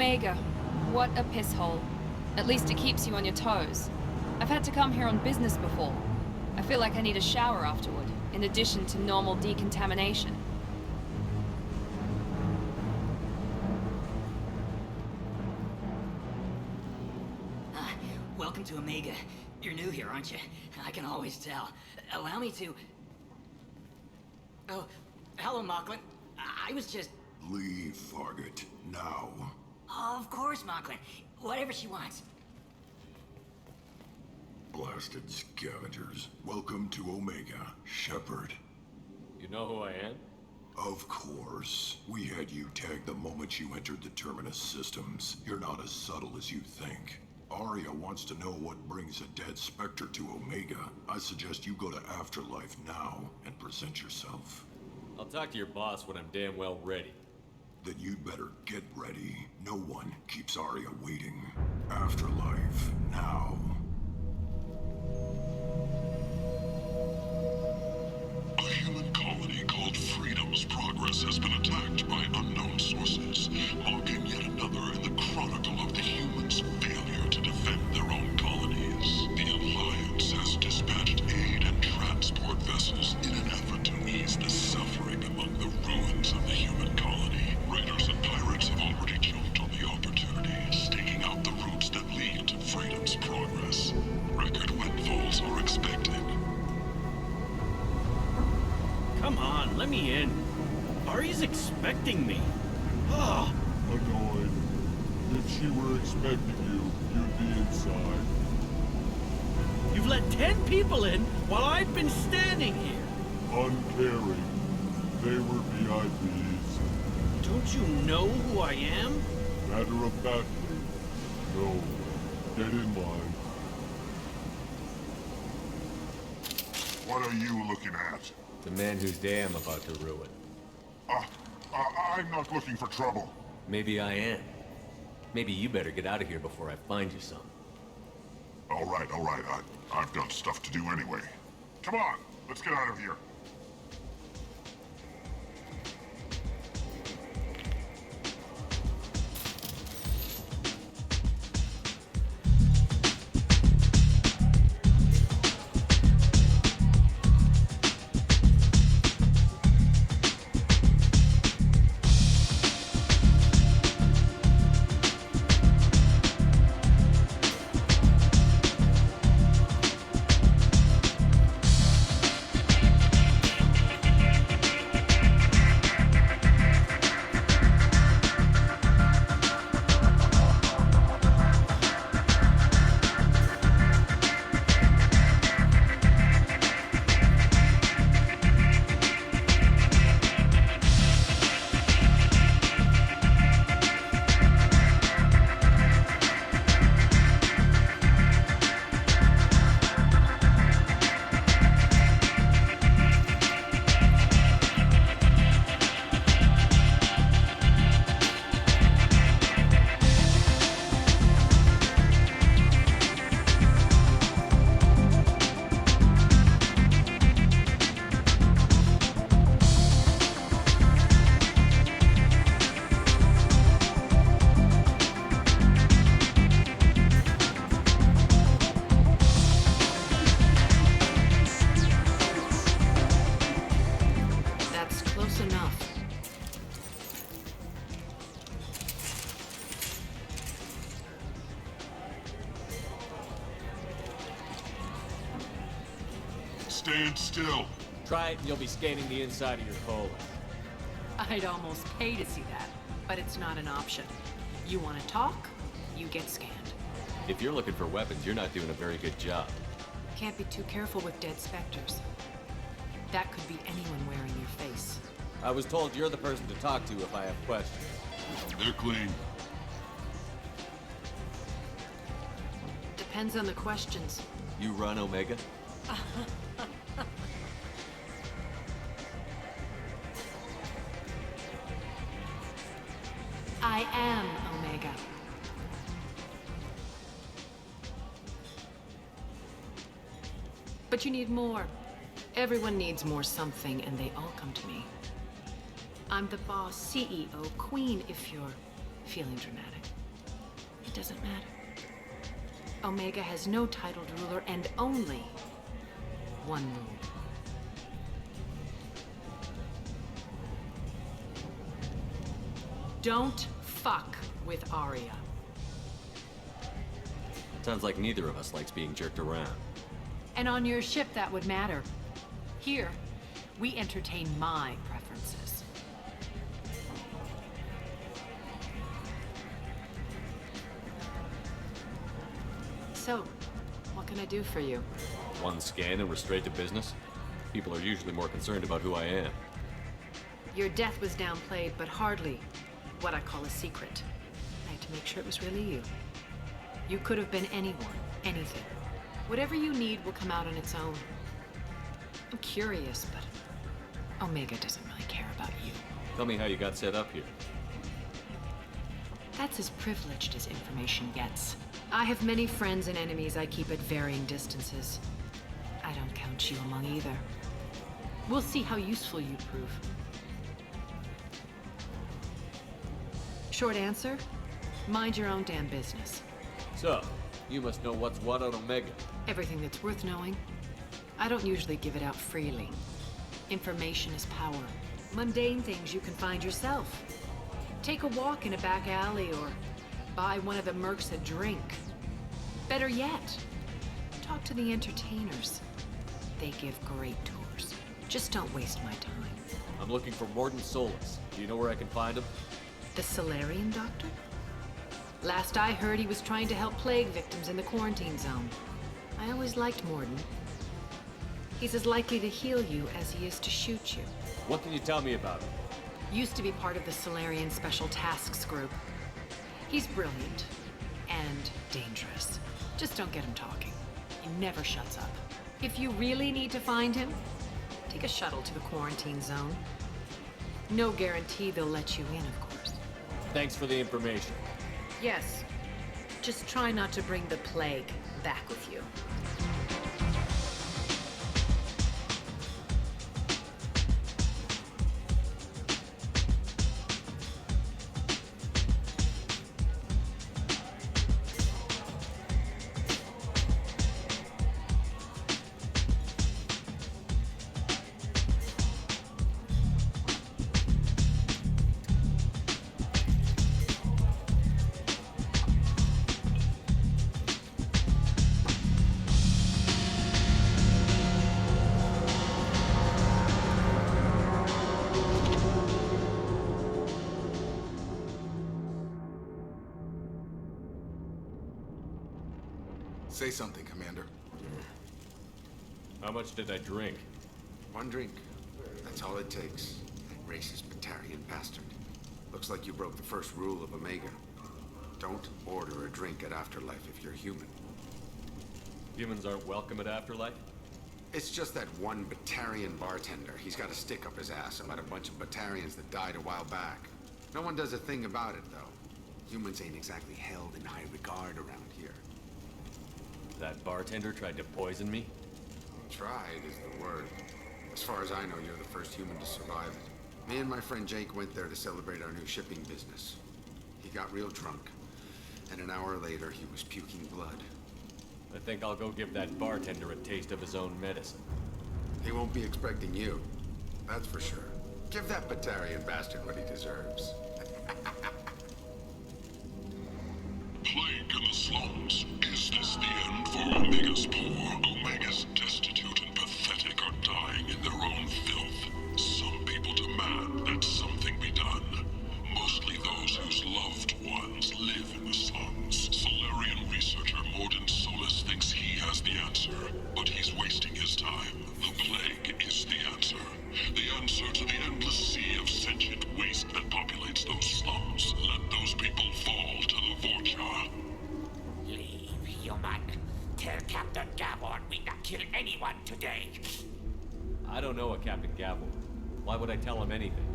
Omega. What a piss hole. At least it keeps you on your toes. I've had to come here on business before. I feel like I need a shower afterward, in addition to normal decontamination. Welcome to Omega. You're new here, aren't you? I can always tell. Allow me to... Oh, hello, Mocklin. I was just... Leave, Fargate. Now. Oh, of course, Mocklin. Whatever she wants. Blasted scavengers. Welcome to Omega, Shepard. You know who I am? Of course. We had you tagged the moment you entered the Terminus systems. You're not as subtle as you think. Aria wants to know what brings a dead Spectre to Omega. I suggest you go to Afterlife now and present yourself. I'll talk to your boss when I'm damn well ready. Then you'd better get ready. No one keeps Aria waiting. Afterlife now. A human colony called Freedom's Progress has been attacked by unknown sources, marking yet another in the chronicle of the humans' failure to defend their own colonies. The Alliance has dispatched aid and transport vessels in an effort to ease the suffering among the ruins of the human colony. Raiders and pirates have already jumped on the opportunity, staking out the routes that lead to Freedom's Progress. Record windfalls are expected. Come on, let me in. Ari's expecting me. Ah, Annoyed. If she were expecting you, you'd be inside. you've let 10 people in while I've been standing here. Uncaring. They were VIPs. Don't you know who I am? Matter of factly. No. Get in line. What are you looking at? The man whose day I'm about to ruin. I'm not looking for trouble. Maybe I am. Maybe you better get out of here before I find you some. All right. I've got stuff to do anyway. Come on, let's get out of here. Stand still. Try it and you'll be scanning the inside of your colon. I'd almost pay to see that, but it's not an option. You want to talk, you get scanned. If you're looking for weapons, you're not doing a very good job. Can't be too careful with dead specters. That could be anyone wearing your face. I was told you're the person to talk to if I have questions. They're clean. Depends on the questions. You run Omega? I am Omega. But you need more. Everyone needs more something, and they all come to me. I'm the boss, CEO, queen, if you're feeling dramatic. It doesn't matter. Omega has no titled ruler and only one rule. Don't fuck with Aria. Sounds like neither of us likes being jerked around. And on your ship, that would matter. Here, we entertain my preferences. So, what can I do for you? One scan and we're straight to business? People are usually more concerned about who I am. Your death was downplayed, but hardly what I call a secret. I had to make sure it was really you. You could have been anyone, anything. Whatever you need will come out on its own. I'm curious, but Omega doesn't really care about you. Tell me how you got set up here. That's as privileged as information gets. I have many friends and enemies I keep at varying distances. I don't count you among either. We'll see how useful you prove. Short answer? Mind your own damn business. So, you must know what's what on Omega. Everything that's worth knowing. I don't usually give it out freely. Information is power. Mundane things you can find yourself. Take a walk in a back alley or buy one of the mercs a drink. Better yet, talk to the entertainers. They give great tours. Just don't waste my time. I'm looking for Morden Solus. Do you know where I can find him? The Solarian doctor? Last I heard, he was trying to help plague victims in the quarantine zone. I always liked Morden. He's as likely to heal you as he is to shoot you. What can you tell me about him? Used to be part of the Solarian Special Tasks Group. He's brilliant and dangerous. Just don't get him talking. He never shuts up. If you really need to find him, take a shuttle to the quarantine zone. No guarantee they'll let you in, of course. Thanks for the information. Yes. Just try not to bring the plague back with you. Say something, Commander. How much did I drink? One drink. That's all it takes. That racist Batarian bastard. Looks like you broke the first rule of Omega. Don't order a drink at Afterlife if you're human. Humans aren't welcome at Afterlife? It's just that one Batarian bartender. He's got a stick up his ass about a bunch of Batarians that died a while back. No one does a thing about it, though. Humans ain't exactly held in high regard around here. That bartender tried to poison me? Tried is the word. As far as I know, you're the first human to survive it. Me and my friend Jake went there to celebrate our new shipping business. He got real drunk, and an hour later he was puking blood. I think I'll go give that bartender a taste of his own medicine. He won't be expecting you. That's for sure. Give that Batarian bastard what he deserves. Plague in the slums. Is this the end for Omega's poor? Omega's destitute and pathetic are dying in their own filth. Some people demand that something be done. Mostly those whose loved ones live in the slums. Solarian researcher Morden Solus thinks he has the answer, but he's wasting his time. The plague is the answer. The answer to the endless sea of sentient waste that populates those slums. Let those people fall to the Vorcha. Leave, human. Tell Captain Gavon we not kill anyone today. I don't know a Captain Gavel. Why would I tell him anything?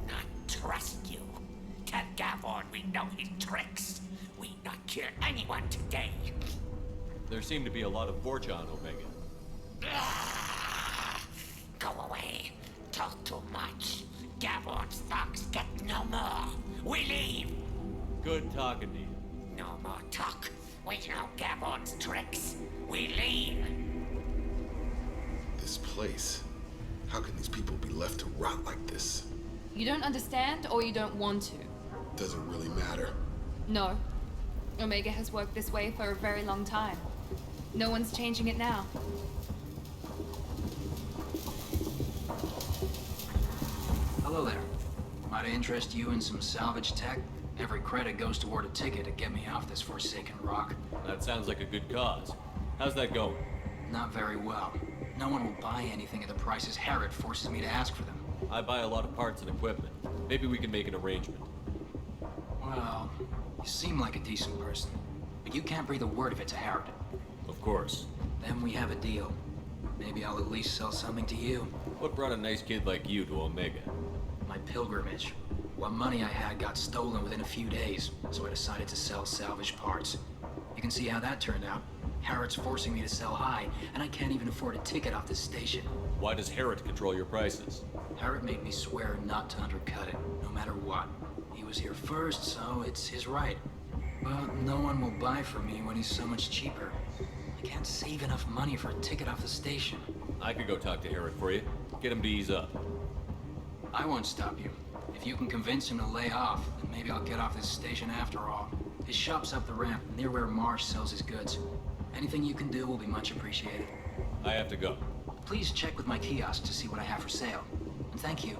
Not trust you. Tell Gavon we know his tricks. We not kill anyone today. There seem to be a lot of Vorcha on Omega. Go away. Talk too much. Gavon's thugs get no more. We leave. Good talking to you. No more talk. We know Gavon's tricks. We leave. This place. How can these people be left to rot like this? You don't understand, or you don't want to? Doesn't really matter. No. Omega has worked this way for a very long time. No one's changing it now. Hello there. Might I interest you in some salvage tech? Every credit goes toward a ticket to get me off this forsaken rock. That sounds like a good cause. How's that going? Not very well. No one will buy anything at the prices Herod forces me to ask for them. I buy a lot of parts and equipment. Maybe we can make an arrangement. Well, you seem like a decent person, but you can't breathe a word of it to Herod. Of course. Then we have a deal. Maybe I'll at least sell something to you. What brought a nice kid like you to Omega? My pilgrimage. What money I had got stolen within a few days, so I decided to sell salvaged parts. You can see how that turned out. Herod's forcing me to sell high, and I can't even afford a ticket off this station. Why does Herod control your prices? Herod made me swear not to undercut it, no matter what. He was here first, so it's his right. But no one will buy from me when he's so much cheaper. I can't save enough money for a ticket off the station. I could go talk to Herod for you. Get him to ease up. I won't stop you. If you can convince him to lay off, then maybe I'll get off this station after all. His shop's up the ramp, near where Marsh sells his goods. Anything you can do will be much appreciated. I have to go. Please check with my kiosk to see what I have for sale. And thank you.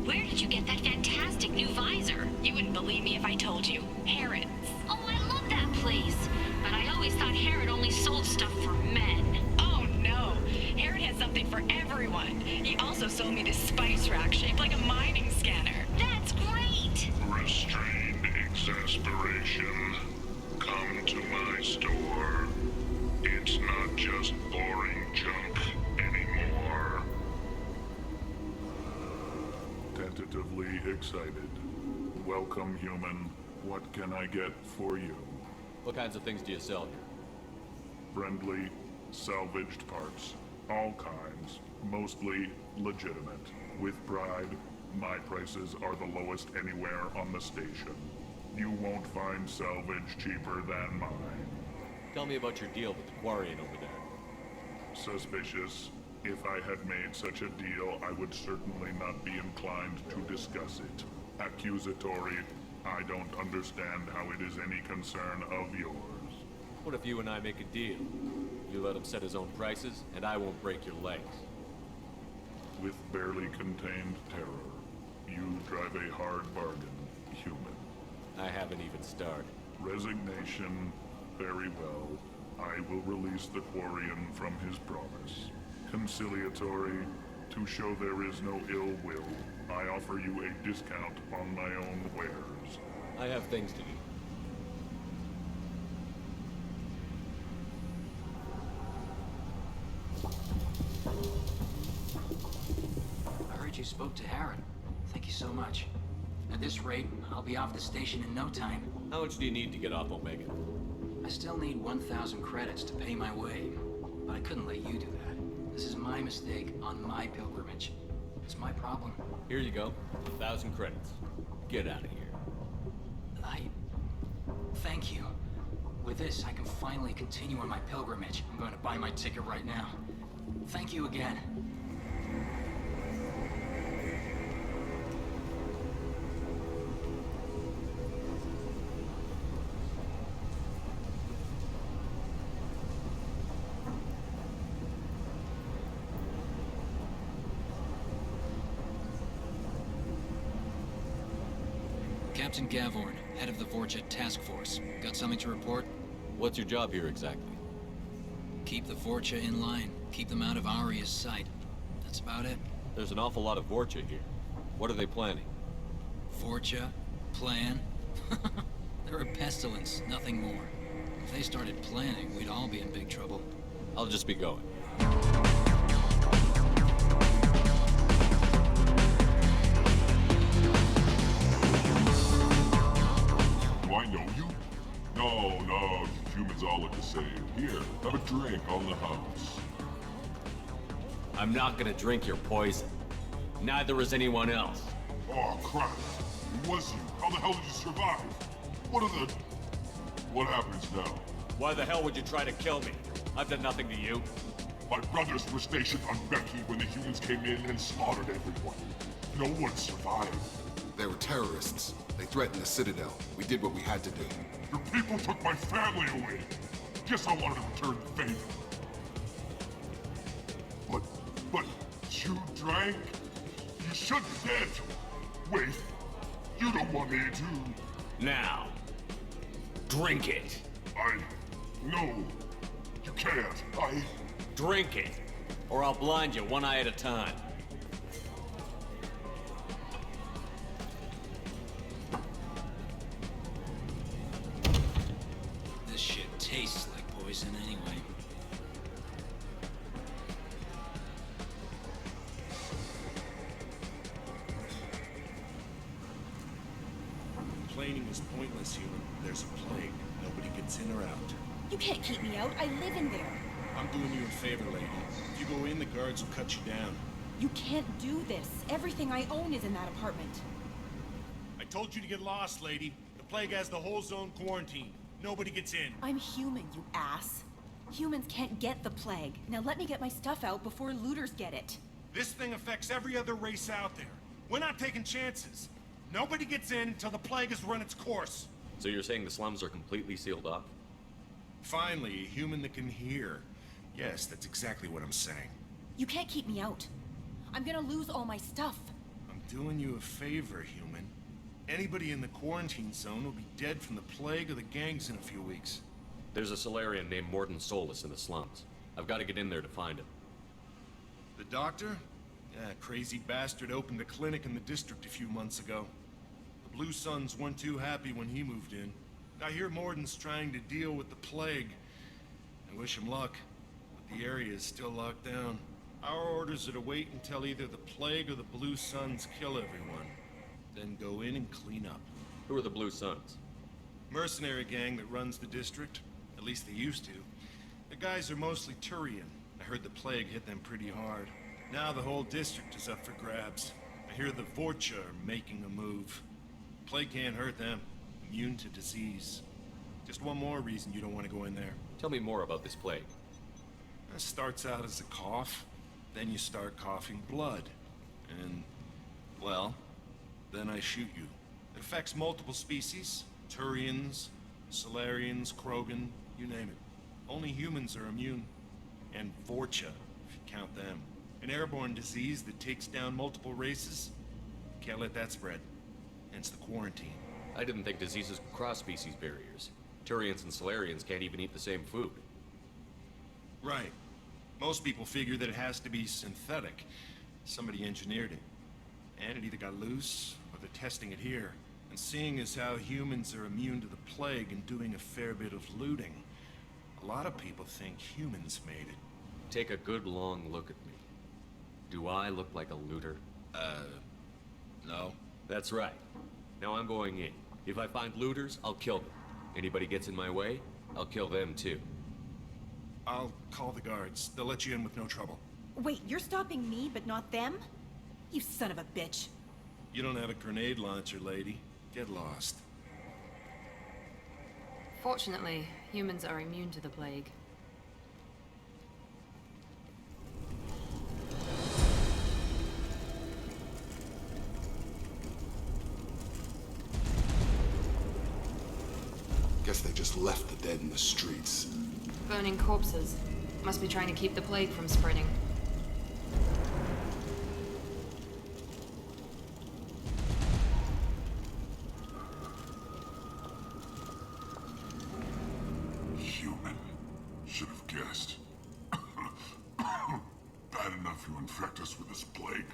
Where did you get that fantastic new visor? You wouldn't believe me if I told you. Harrod's. Oh, I love that place. But I always thought Herod only sold stuff for men. Oh, no. Herod has something for everyone. He also sold me this spice rack shaped like a mining scanner. That's great! Restrained exasperation. Come to my store. It's not just boring junk anymore. Tentatively excited. Welcome, human. What can I get for you? What kinds of things do you sell here? Friendly, salvaged parts. All kinds. Mostly legitimate. With pride, my prices are the lowest anywhere on the station. You won't find salvage cheaper than mine. Tell me about your deal with the Quarian over there. Suspicious. If I had made such a deal, I would certainly not be inclined to discuss it. Accusatory. I don't understand how it is any concern of yours. What if you and I make a deal? You let him set his own prices, and I won't break your legs. With barely contained terror, you drive a hard bargain, human. I haven't even started. Resignation. Very well. I will release the Quarian from his promise. Conciliatory. To show there is no ill will, I offer you a discount on my own wares. I have things to do. I heard you spoke to Herod. Thank you so much. At this rate, I'll be off the station in no time. How much do you need to get off Omega? I still need 1,000 credits to pay my way, but I couldn't let you do that. This is my mistake on my pilgrimage. It's my problem. Here you go. 1,000 credits. Get out of here. Thank you. With this, I can finally continue on my pilgrimage. I'm going to buy my ticket right now. Thank you again. Captain Gavorn, head of the Vorcha Task Force. Got something to report? What's your job here exactly? Keep the Vorcha in line. Keep them out of Aria's sight. That's about it. There's an awful lot of Vorcha here. What are they planning? Vorcha? Plan? They're a pestilence, nothing more. If they started planning, we'd all be in big trouble. I'll just be going. Do I know you? No, humans all look the same. Here, have a drink on the house. I'm not gonna drink your poison. Neither is anyone else. Oh, crap. It was you. How the hell did you survive? What happens now? Why the hell would you try to kill me? I've done nothing to you. My brothers were stationed on Becky when the humans came in and slaughtered everyone. No one survived. They were terrorists. They threatened the Citadel. We did what we had to do. Your people took my family away. Guess I wanted to return the favor. But you drank? You should be dead. Wait, you don't want me to... Now, drink it. No, you can't. Drink it, or I'll blind you one eye at a time. This shit tastes like poison anyway. Complaining is pointless, human. There's a plague. Nobody gets in or out. You can't keep me out. I live in there. I'm doing you a favor, lady. If you go in, the guards will cut you down. You can't do this. Everything I own is in that apartment. I told you to get lost, lady. The plague has the whole zone quarantined. Nobody gets in. I'm human, you ass. Humans can't get the plague. Now let me get my stuff out before looters get it. This thing affects every other race out there. We're not taking chances. Nobody gets in until the plague has run its course. So you're saying the slums are completely sealed off? Finally, a human that can hear. Yes, that's exactly what I'm saying. You can't keep me out. I'm gonna lose all my stuff. I'm doing you a favor, human. Anybody in the quarantine zone will be dead from the plague or the gangs in a few weeks. There's a Solarian named Morden Solus in the slums. I've got to get in there to find him. The doctor? Yeah, crazy bastard opened a clinic in the district a few months ago. The Blue Suns weren't too happy when he moved in. I hear Morden's trying to deal with the plague. I wish him luck, but the area is still locked down. Our orders are to wait until either the plague or the Blue Suns kill everyone. Then go in and clean up. Who are the Blue Suns? Mercenary gang that runs the district. At least they used to. The guys are mostly Turian. I heard the plague hit them pretty hard. Now the whole district is up for grabs. I hear the Vorcha are making a move. Plague can't hurt them. Immune to disease. Just one more reason you don't want to go in there. Tell me more about this plague. It starts out as a cough, then you start coughing blood. And, well, then I shoot you. It affects multiple species. Turians, Solarians, Krogan, you name it. Only humans are immune. And Vorcha, if you count them. An airborne disease that takes down multiple races. Can't let that spread. Hence the quarantine. I didn't think diseases could cross species barriers. Turians and Solarians can't even eat the same food. Right. Most people figure that it has to be synthetic. Somebody engineered it. And it either got loose, or they're testing it here. And seeing as how humans are immune to the plague and doing a fair bit of looting, a lot of people think humans made it. Take a good long look at me. Do I look like a looter? No. That's right. Now I'm going in. If I find looters, I'll kill them. Anybody gets in my way, I'll kill them too. I'll call the guards. They'll let you in with no trouble. Wait, you're stopping me, but not them? You son of a bitch. You don't have a grenade launcher, lady. Get lost. Fortunately, humans are immune to the plague. Guess they just left the dead in the streets. Burning corpses. Must be trying to keep the plague from spreading. Human. Should have guessed. Bad enough you infect us with this plague.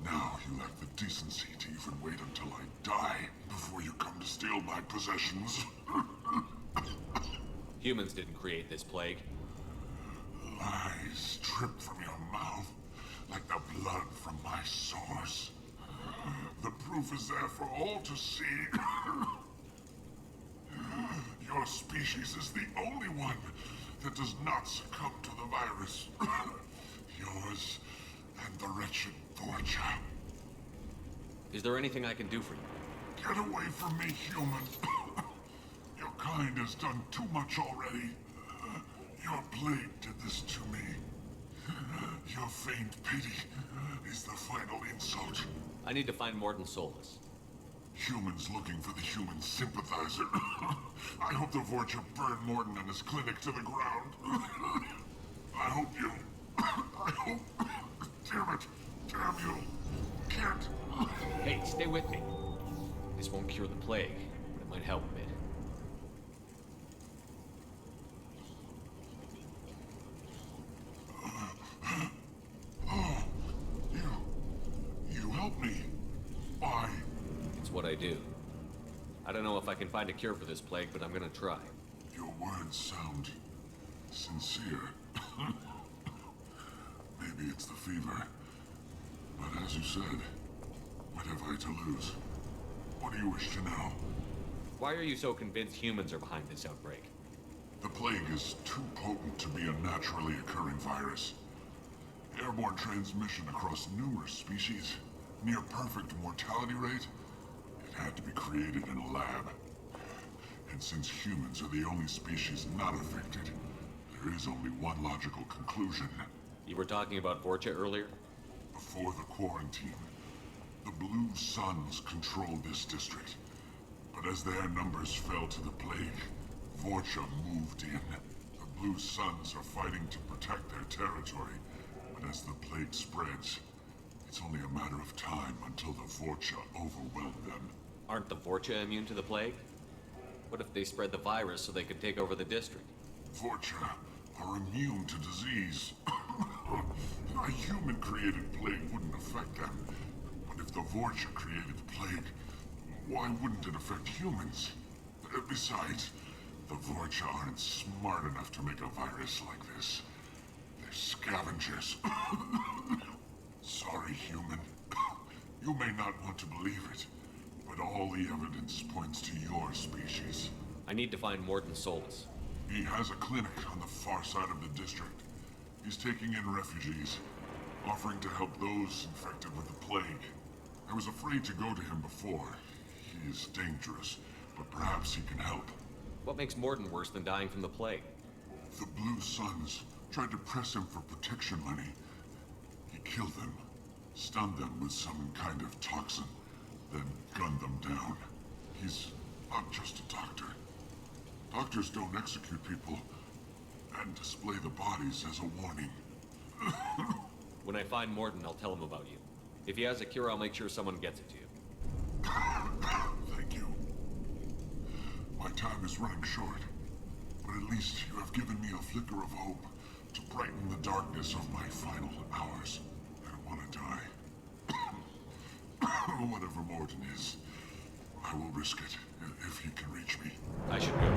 Now you lack the decency to even wait until I die before you come to steal my possessions. Humans didn't create this plague. Lies drip from your mouth like the blood from my sores. The proof is there for all to see. Your species is the only one that does not succumb to the virus. Yours and the wretched Vorcha. Is there anything I can do for you? Get away from me, human. Your kind has done too much already. Your plague did this to me. Your feigned pity is the final insult. I need to find Morton Solus. Humans looking for the human sympathizer. I hope the Vorcha burn Morton and his clinic to the ground. I hope you... I hope... Damn it. Damn you. Can't... Hey, stay with me. This won't cure the plague, but it might help a bit. Oh, you helped me. Why? It's what I do. I don't know if I can find a cure for this plague, but I'm gonna try. Your words sound sincere. Maybe it's the fever. But as you said, what have I to lose? What do you wish to know? Why are you so convinced humans are behind this outbreak? The plague is too potent to be a naturally occurring virus. Airborne transmission across numerous species, near perfect mortality rate. It had to be created in a lab. And since humans are the only species not affected, there is only one logical conclusion. You were talking about Vorcha earlier? Before the quarantine, the Blue Suns controlled this district. But as their numbers fell to the plague, Vorcha moved in. The Blue Suns are fighting to protect their territory. But as the plague spreads, it's only a matter of time until the Vorcha overwhelm them. Aren't the Vorcha immune to the plague? What if they spread the virus so they could take over the district? Vorcha are immune to disease. A human-created plague wouldn't affect them. But if the Vorcha created the plague, why wouldn't it affect humans? Besides, the Vorcha aren't smart enough to make a virus like this. They're scavengers. Sorry, human. You may not want to believe it, but all the evidence points to your species. I need to find Morton Solus. He has a clinic on the far side of the district. He's taking in refugees, offering to help those infected with the plague. I was afraid to go to him before. He is dangerous, but perhaps he can help. What makes Morton worse than dying from the plague? The Blue Suns tried to press him for protection money. He killed them, stunned them with some kind of toxin, then gunned them down. He's not just a doctor. Doctors don't execute people and display the bodies as a warning. When I find Morton, I'll tell him about you. If he has a cure, I'll make sure someone gets it to you. Thank you. My time is running short, but at least you have given me a flicker of hope to brighten the darkness of my final hours. I don't want to die. Whatever Morton is, I will risk it if he can reach me. I should go.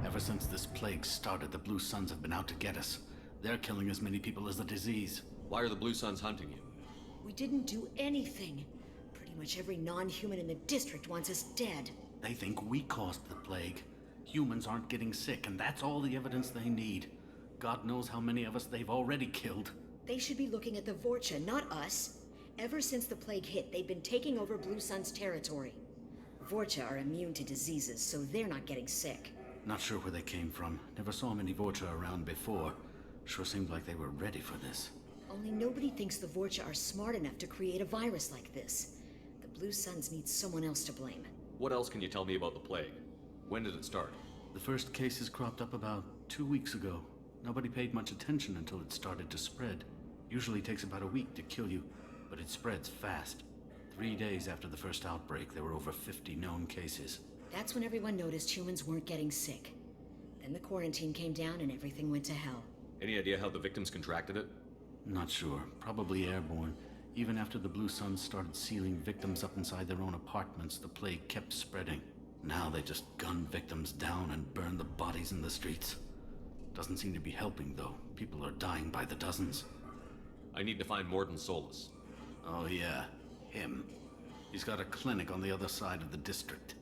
Ever since this plague started, the Blue Suns have been out to get us. They're killing as many people as the disease. Why are the Blue Suns hunting you? We didn't do anything. Pretty much every non-human in the district wants us dead. They think we caused the plague. Humans aren't getting sick, and that's all the evidence they need. God knows how many of us they've already killed. They should be looking at the Vorcha, not us. Ever since the plague hit, they've been taking over Blue Sun's territory. Vorcha are immune to diseases, so they're not getting sick. Not sure where they came from. Never saw many Vorcha around before. Sure seemed like they were ready for this. Only nobody thinks the Vorcha are smart enough to create a virus like this. The Blue Suns need someone else to blame. What else can you tell me about the plague? When did it start? The first cases cropped up about 2 weeks ago. Nobody paid much attention until it started to spread. Usually takes about a week to kill you, but it spreads fast. 3 days after the first outbreak, there were over 50 known cases. That's when everyone noticed humans weren't getting sick. Then the quarantine came down and everything went to hell. Any idea how the victims contracted it? Not sure. Probably airborne. Even after the Blue Suns started sealing victims up inside their own apartments, the plague kept spreading. Now they just gun victims down and burn the bodies in the streets. Doesn't seem to be helping, though. People are dying by the dozens. I need to find Morden Solus. Oh yeah, him. He's got a clinic on the other side of the district.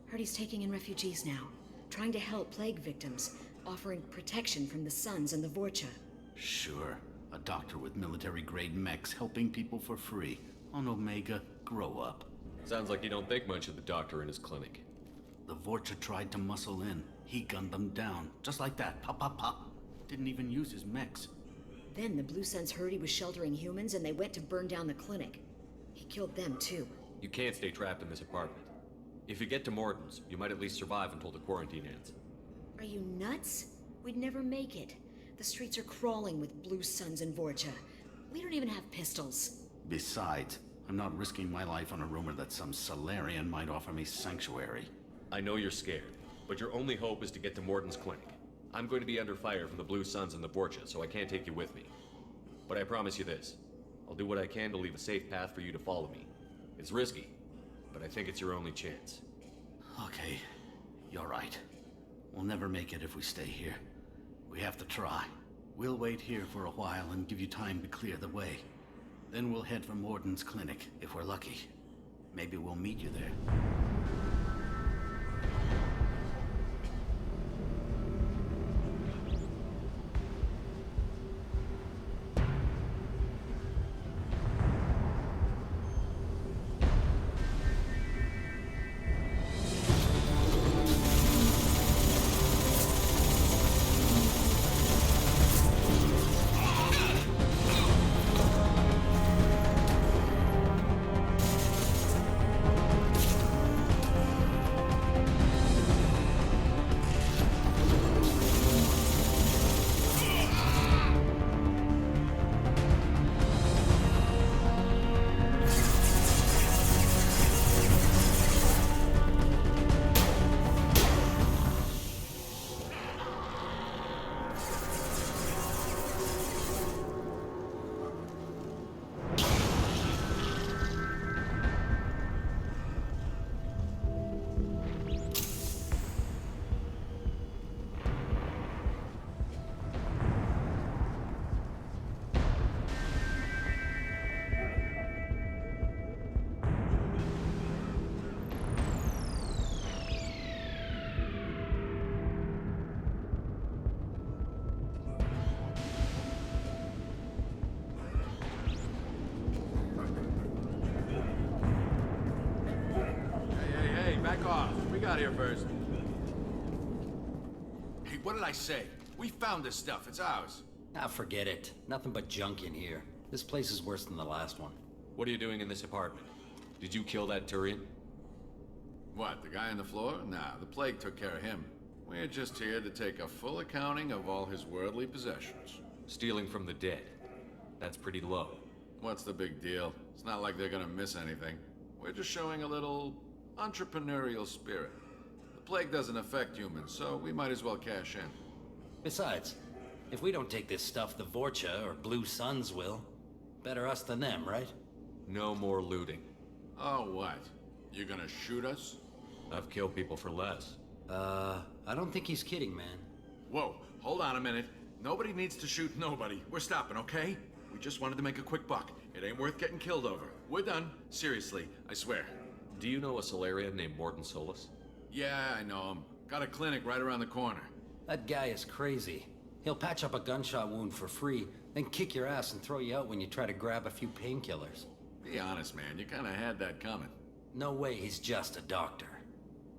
Heard he's taking in refugees now, trying to help plague victims, offering protection from the Suns and the Vorcha. Sure. A doctor with military-grade mechs helping people for free. On Omega, grow up. Sounds like you don't think much of the doctor in his clinic. The Vorcha tried to muscle in. He gunned them down. Just like that. Pop, pop, pop. Didn't even use his mechs. Then the Blue Suns heard he was sheltering humans and they went to burn down the clinic. He killed them too. You can't stay trapped in this apartment. If you get to Morden's, you might at least survive until the quarantine ends. Are you nuts? We'd never make it. The streets are crawling with Blue Suns and Vorcha. We don't even have pistols. Besides, I'm not risking my life on a rumor that some Solarian might offer me sanctuary. I know you're scared, but your only hope is to get to Morden's clinic. I'm going to be under fire from the Blue Suns and the Vorcha, so I can't take you with me. But I promise you this. I'll do what I can to leave a safe path for you to follow me. It's risky, but I think it's your only chance. Okay, you're right. We'll never make it if we stay here. We have to try. We'll wait here for a while and give you time to clear the way. Then we'll head for Morden's clinic, if we're lucky. Maybe we'll meet you there. Back off. We got here first. Hey, what did I say? We found this stuff. It's ours. Ah, forget it. Nothing but junk in here. This place is worse than the last one. What are you doing in this apartment? Did you kill that Turian? What, the guy on the floor? Nah, the plague took care of him. We're just here to take a full accounting of all his worldly possessions. Stealing from the dead. That's pretty low. What's the big deal? It's not like they're gonna miss anything. We're just showing a little entrepreneurial spirit. The plague doesn't affect humans, so we might as well cash in. Besides, if we don't take this stuff, the Vorcha or Blue Suns will. Better us than them, right? No more looting. Oh, what? You gonna shoot us? I've killed people for less. I don't think he's kidding, man. Whoa, hold on a minute. Nobody needs to shoot nobody. We're stopping, okay? We just wanted to make a quick buck. It ain't worth getting killed over. We're done. Seriously, I swear. Do you know a Solarian named Morden Solus? Yeah, I know him. Got a clinic right around the corner. That guy is crazy. He'll patch up a gunshot wound for free, then kick your ass and throw you out when you try to grab a few painkillers. Be honest, man. You kinda had that coming. No way he's just a doctor.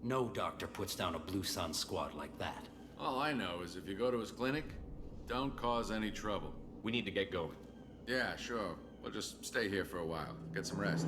No doctor puts down a Blue Sun squad like that. All I know is if you go to his clinic, don't cause any trouble. We need to get going. Yeah, sure. We'll just stay here for a while. Get some rest.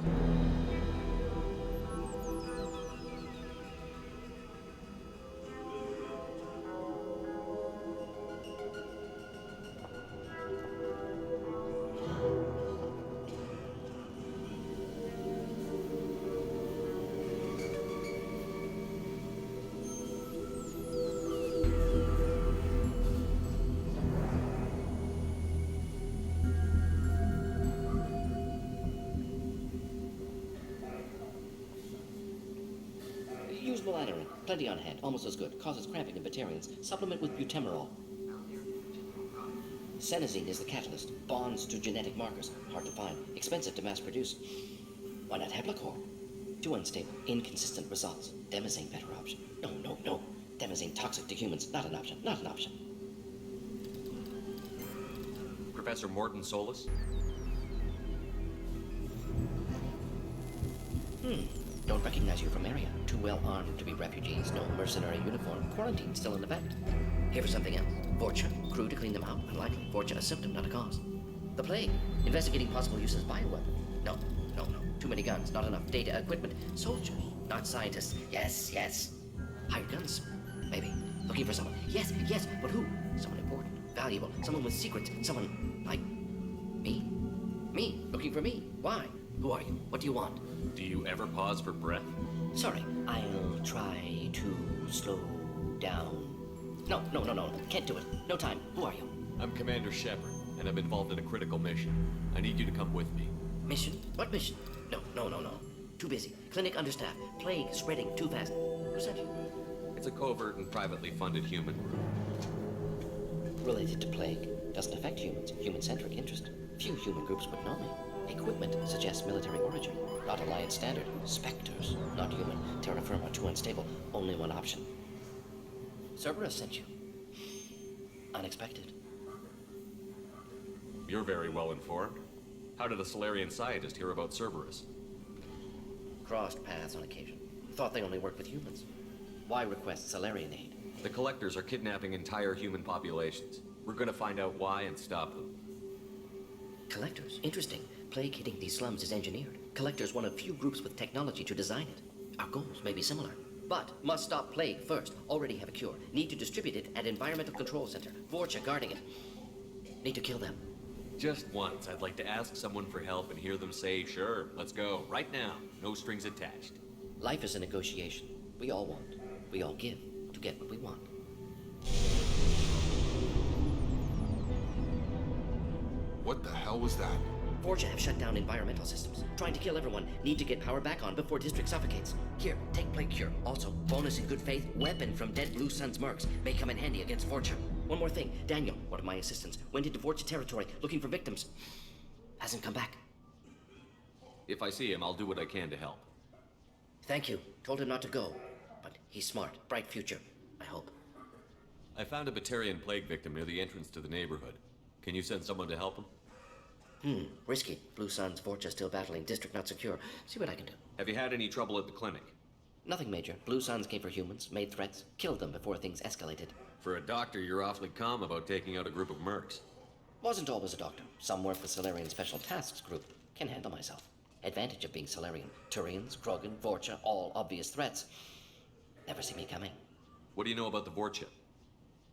Use melanorin. Plenty on hand. Almost as good. Causes cramping in Batarians. Supplement with butemerol. Senesine is the catalyst. Bonds to genetic markers. Hard to find. Expensive to mass produce. Why not Heblacor? Too unstable. Inconsistent results. Demazine better option. No. Demazine toxic to humans. Not an option. Not an option. Professor Morton Solus? Don't recognize you from Aria. Too well armed to be refugees. No mercenary uniform. Quarantine still in effect. Here for something else. Vorcha. Crew to clean them out. Unlikely. Vorcha a symptom, not a cause. The plague. Investigating possible use as bioweapon. No. Too many guns. Not enough data, equipment. Soldiers, not scientists. Yes. Hired guns. Maybe. Looking for someone. Yes. But who? Someone important. Valuable. Someone with secrets. Someone like me. Me. Looking for me. Why? Who are you? What do you want? Do you ever pause for breath? Sorry, I'll try to slow down. No. Can't do it. No time. Who are you? I'm Commander Shepard, and I'm involved in a critical mission. I need you to come with me. Mission? What mission? No. Too busy. Clinic understaffed. Plague spreading too fast. Who sent you? It's a covert and privately funded human group. Related to plague. Doesn't affect humans. Human-centric interest. Few human groups would know me. Equipment suggests military origin. Not Alliance standard. Spectres. Not human. Terra firma too unstable. Only one option. Cerberus sent you. Unexpected. You're very well informed. How did a Solarian scientist hear about Cerberus? Crossed paths on occasion. Thought they only worked with humans. Why request Solarian aid? The Collectors are kidnapping entire human populations. We're gonna find out why and stop them. Collectors? Interesting. Plague hitting these slums is engineered. Collectors one of few groups with technology to design it. Our goals may be similar. But must stop plague first. Already have a cure. Need to distribute it at Environmental Control Center. Vorcha guarding it. Need to kill them. Just once, I'd like to ask someone for help and hear them say, sure, let's go, right now. No strings attached. Life is a negotiation. We all want. We all give to get what we want. What the hell was that? Vorcha have shut down environmental systems. Trying to kill everyone. Need to get power back on before district suffocates. Here, take plague cure. Also, bonus in good faith, weapon from dead Blue Sun's mercs. May come in handy against Vorcha. One more thing. Daniel, one of my assistants, went into Vorcha territory looking for victims. Hasn't come back. If I see him, I'll do what I can to help. Thank you. Told him not to go. But he's smart. Bright future. I hope. I found a Batarian plague victim near the entrance to the neighborhood. Can you send someone to help him? Risky. Blue Suns, Vorcha still battling. District not secure. See what I can do. Have you had any trouble at the clinic? Nothing major. Blue Suns came for humans, made threats, killed them before things escalated. For a doctor, you're awfully calm about taking out a group of mercs. Wasn't always a doctor. Some work with Solarian Special Tasks Group. Can handle myself. Advantage of being Solarian. Turians, Krogan, Vorcha, all obvious threats. Never see me coming. What do you know about the Vorcha?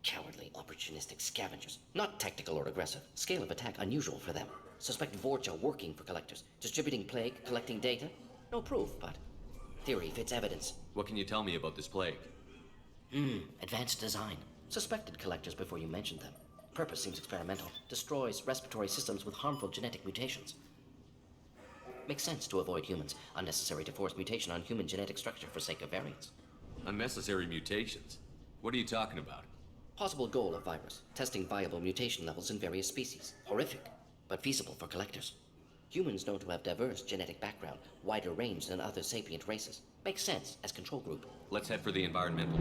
Cowardly, opportunistic scavengers. Not tactical or aggressive. Scale of attack unusual for them. Suspect Vorcha working for Collectors. Distributing plague, collecting data. No proof, but theory fits evidence. What can you tell me about this plague? Advanced design. Suspected Collectors before you mentioned them. Purpose seems experimental. Destroys respiratory systems with harmful genetic mutations. Makes sense to avoid humans. Unnecessary to force mutation on human genetic structure for sake of variants. Unnecessary mutations? What are you talking about? Possible goal of virus. Testing viable mutation levels in various species. Horrific, but feasible for Collectors. Humans known to have diverse genetic background, wider range than other sapient races. Makes sense as control group. Let's head for the environmental.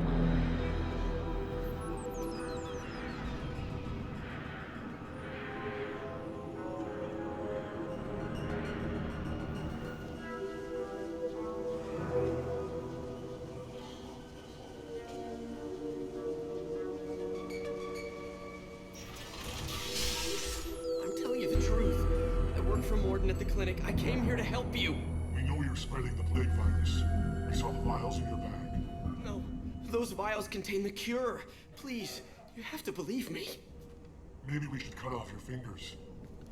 I came here to help you. We know you're spreading the plague virus. We saw the vials in your bag. No, those vials contain the cure. Please, you have to believe me. Maybe we should cut off your fingers.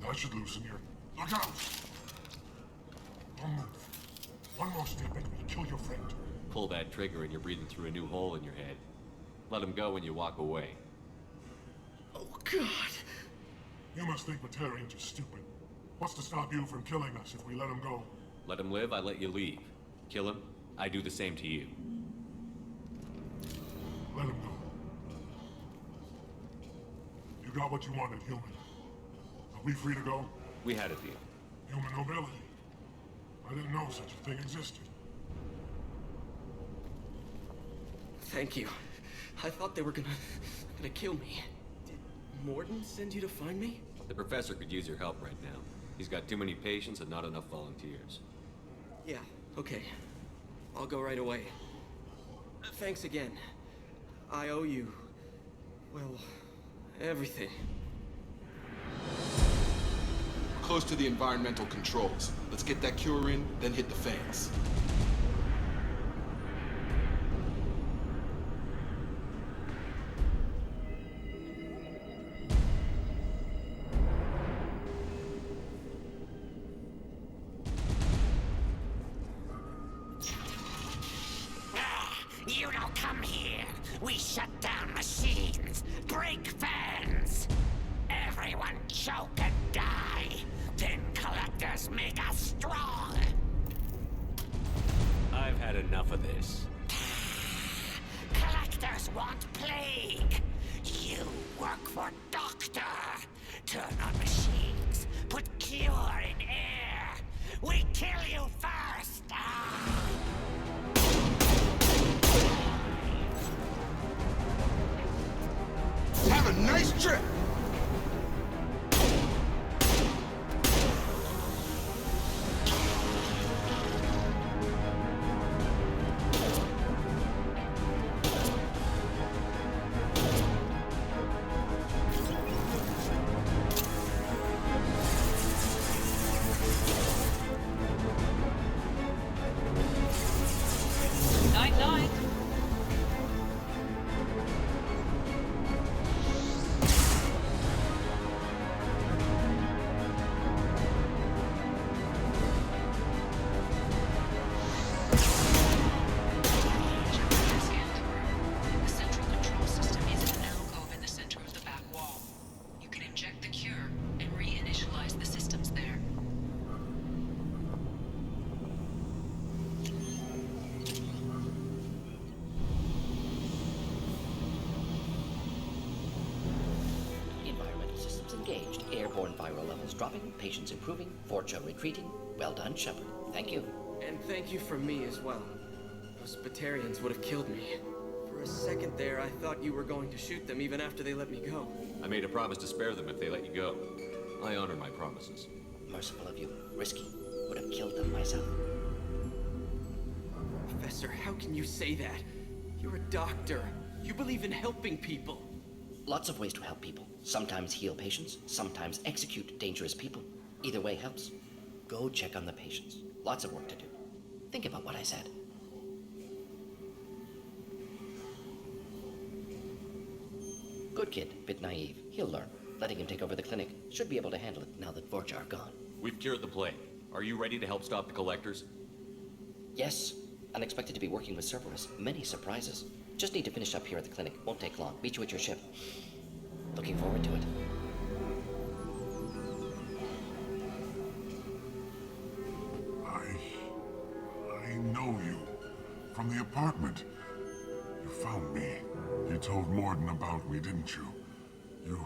That should loosen your... Look out! Don't move. One more step and we'll kill your friend. Pull that trigger and you're breathing through a new hole in your head. Let him go when you walk away. Oh, God. You must think Batarians are stupid. What's to stop you from killing us if we let him go? Let him live, I let you leave. Kill him, I do the same to you. Let him go. You got what you wanted, human. Are we free to go? We had a deal. Human nobility. I didn't know such a thing existed. Thank you. I thought they were gonna kill me. Did Morden send you to find me? The professor could use your help right now. He's got too many patients and not enough volunteers. Yeah, okay. I'll go right away. Thanks again. I owe you, well, everything. We're close to the environmental controls. Let's get that cure in, then hit the fans. You don't come here. We shut down machines, break fans. Everyone choke and die. Then collectors make us strong. I've had enough of this. Collectors want plague. You work for Doctor. Turn on machines. Put cure in air. We kill you first. Have a nice trip! Night-night. The central control system is in an alcove in the center of the back wall. You can inject the cure and reinitialize the systems there. Environmental systems engaged. Airborne viral levels dropping. Patients improving. Vorcha retreating. Well done, Shepard. Thank you. And thank you from me as well. Those Batarians would have killed me. For a second there, I thought you were going to shoot them even after they let me go. I made a promise to spare them if they let you go. I honor my promises. Merciful of you. Risky. Would have killed them myself. Professor, how can you say that? You're a doctor. You believe in helping people. Lots of ways to help people. Sometimes heal patients, sometimes execute dangerous people. Either way helps. Go check on the patients. Lots of work to do. Think about what I said. Good kid, bit naive. He'll learn. Letting him take over the clinic. Should be able to handle it now that Vorcha are gone. We've cured the plague. Are you ready to help stop the collectors? Yes. Unexpected to be working with Cerberus. Many surprises. Just need to finish up here at the clinic. Won't take long. Meet you at your ship. Looking forward to it. I know you. From the apartment. You found me. You told Morden about me, didn't you? You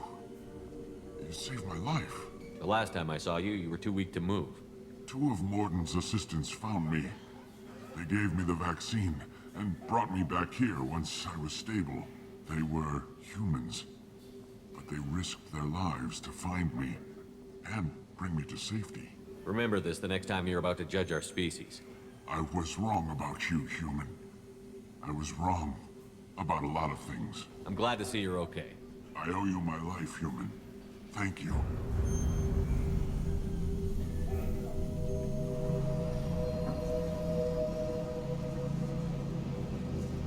saved my life. The last time I saw you, you were too weak to move. Two of Morden's assistants found me. They gave me the vaccine and brought me back here once I was stable. They were humans, but they risked their lives to find me and bring me to safety. Remember this the next time you're about to judge our species. I was wrong about you, human. I was wrong about a lot of things. I'm glad to see you're okay. I owe you my life, human. Thank you.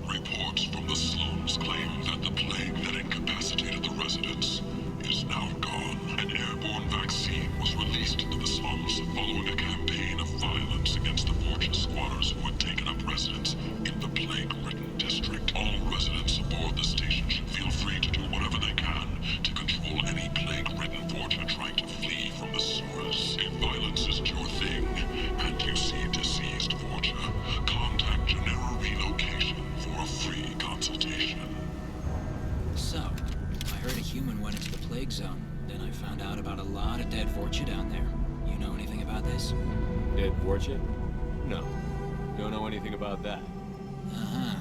Reports from the slums claim that the plague that incapacitated the residents is now gone. An airborne vaccine was released into the slums following a campaign of violence against the Vorcha squatters who had taken up residence in the plague-ridden district. All residents aboard the station should feel free to do whatever they can to control any plague-ridden Vorcha trying to dead Vorcha down there. You know anything about this? Dead Vorcha? No. Don't know anything about that. Uh-huh.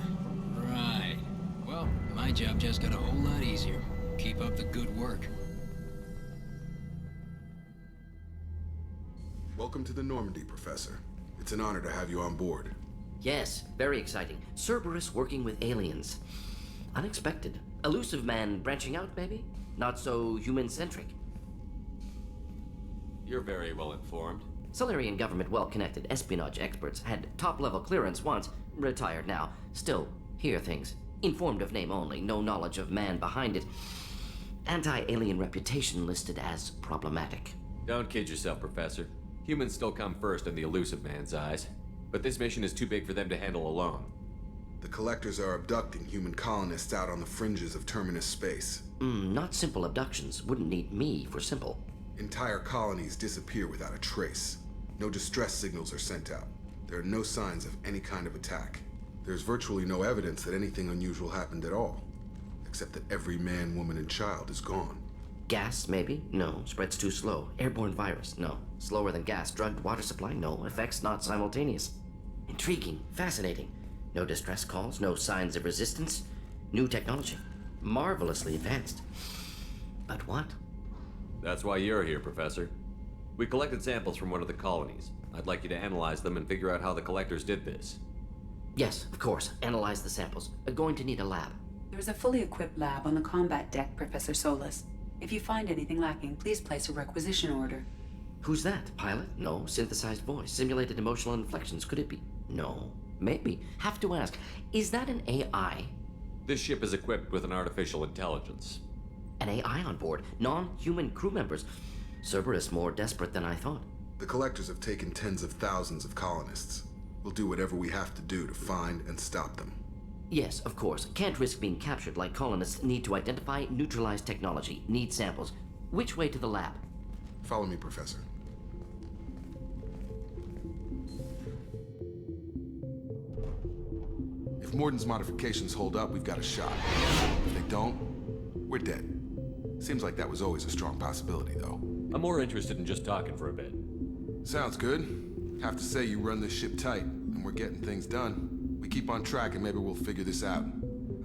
Right. Well, my job just got a whole lot easier. Keep up the good work. Welcome to the Normandy, Professor. It's an honor to have you on board. Yes, very exciting. Cerberus working with aliens. Unexpected. Elusive man branching out, maybe? Not so human-centric. You're very well informed. Solarian government well-connected espionage experts had top-level clearance once, retired now. Still, hear things. Informed of name only, no knowledge of man behind it. Anti-alien reputation listed as problematic. Don't kid yourself, Professor. Humans still come first in the elusive man's eyes. But this mission is too big for them to handle alone. The Collectors are abducting human colonists out on the fringes of Terminus space. Not simple abductions. Wouldn't need me for simple. Entire colonies disappear without a trace. No distress signals are sent out. There are no signs of any kind of attack. There's virtually no evidence that anything unusual happened at all. Except that every man, woman, and child is gone. Gas, maybe? No. Spreads too slow. Airborne virus? No. Slower than gas. Drugged water supply? No. Effects not simultaneous. Intriguing. Fascinating. No distress calls. No signs of resistance. New technology. Marvelously advanced. But what? That's why you're here, Professor. We collected samples from one of the colonies. I'd like you to analyze them and figure out how the Collectors did this. Yes, of course. Analyze the samples. Going to need a lab. There's a fully equipped lab on the combat deck, Professor Solis. If you find anything lacking, please place a requisition order. Who's that? Pilot? No. Synthesized voice. Simulated emotional inflections. Could it be? No. Maybe. Have to ask. Is that an AI? This ship is equipped with an artificial intelligence. An AI on board? Non-human crew members? Cerberus more desperate than I thought. The Collectors have taken tens of thousands of colonists. We'll do whatever we have to do to find and stop them. Yes, of course. Can't risk being captured like colonists need to identify, neutralize technology, need samples. Which way to the lab? Follow me, Professor. If Morden's modifications hold up, we've got a shot. If they don't, we're dead. Seems like that was always a strong possibility, though. I'm more interested in just talking for a bit. Sounds good. Have to say you run this ship tight, and we're getting things done. We keep on track and maybe we'll figure this out.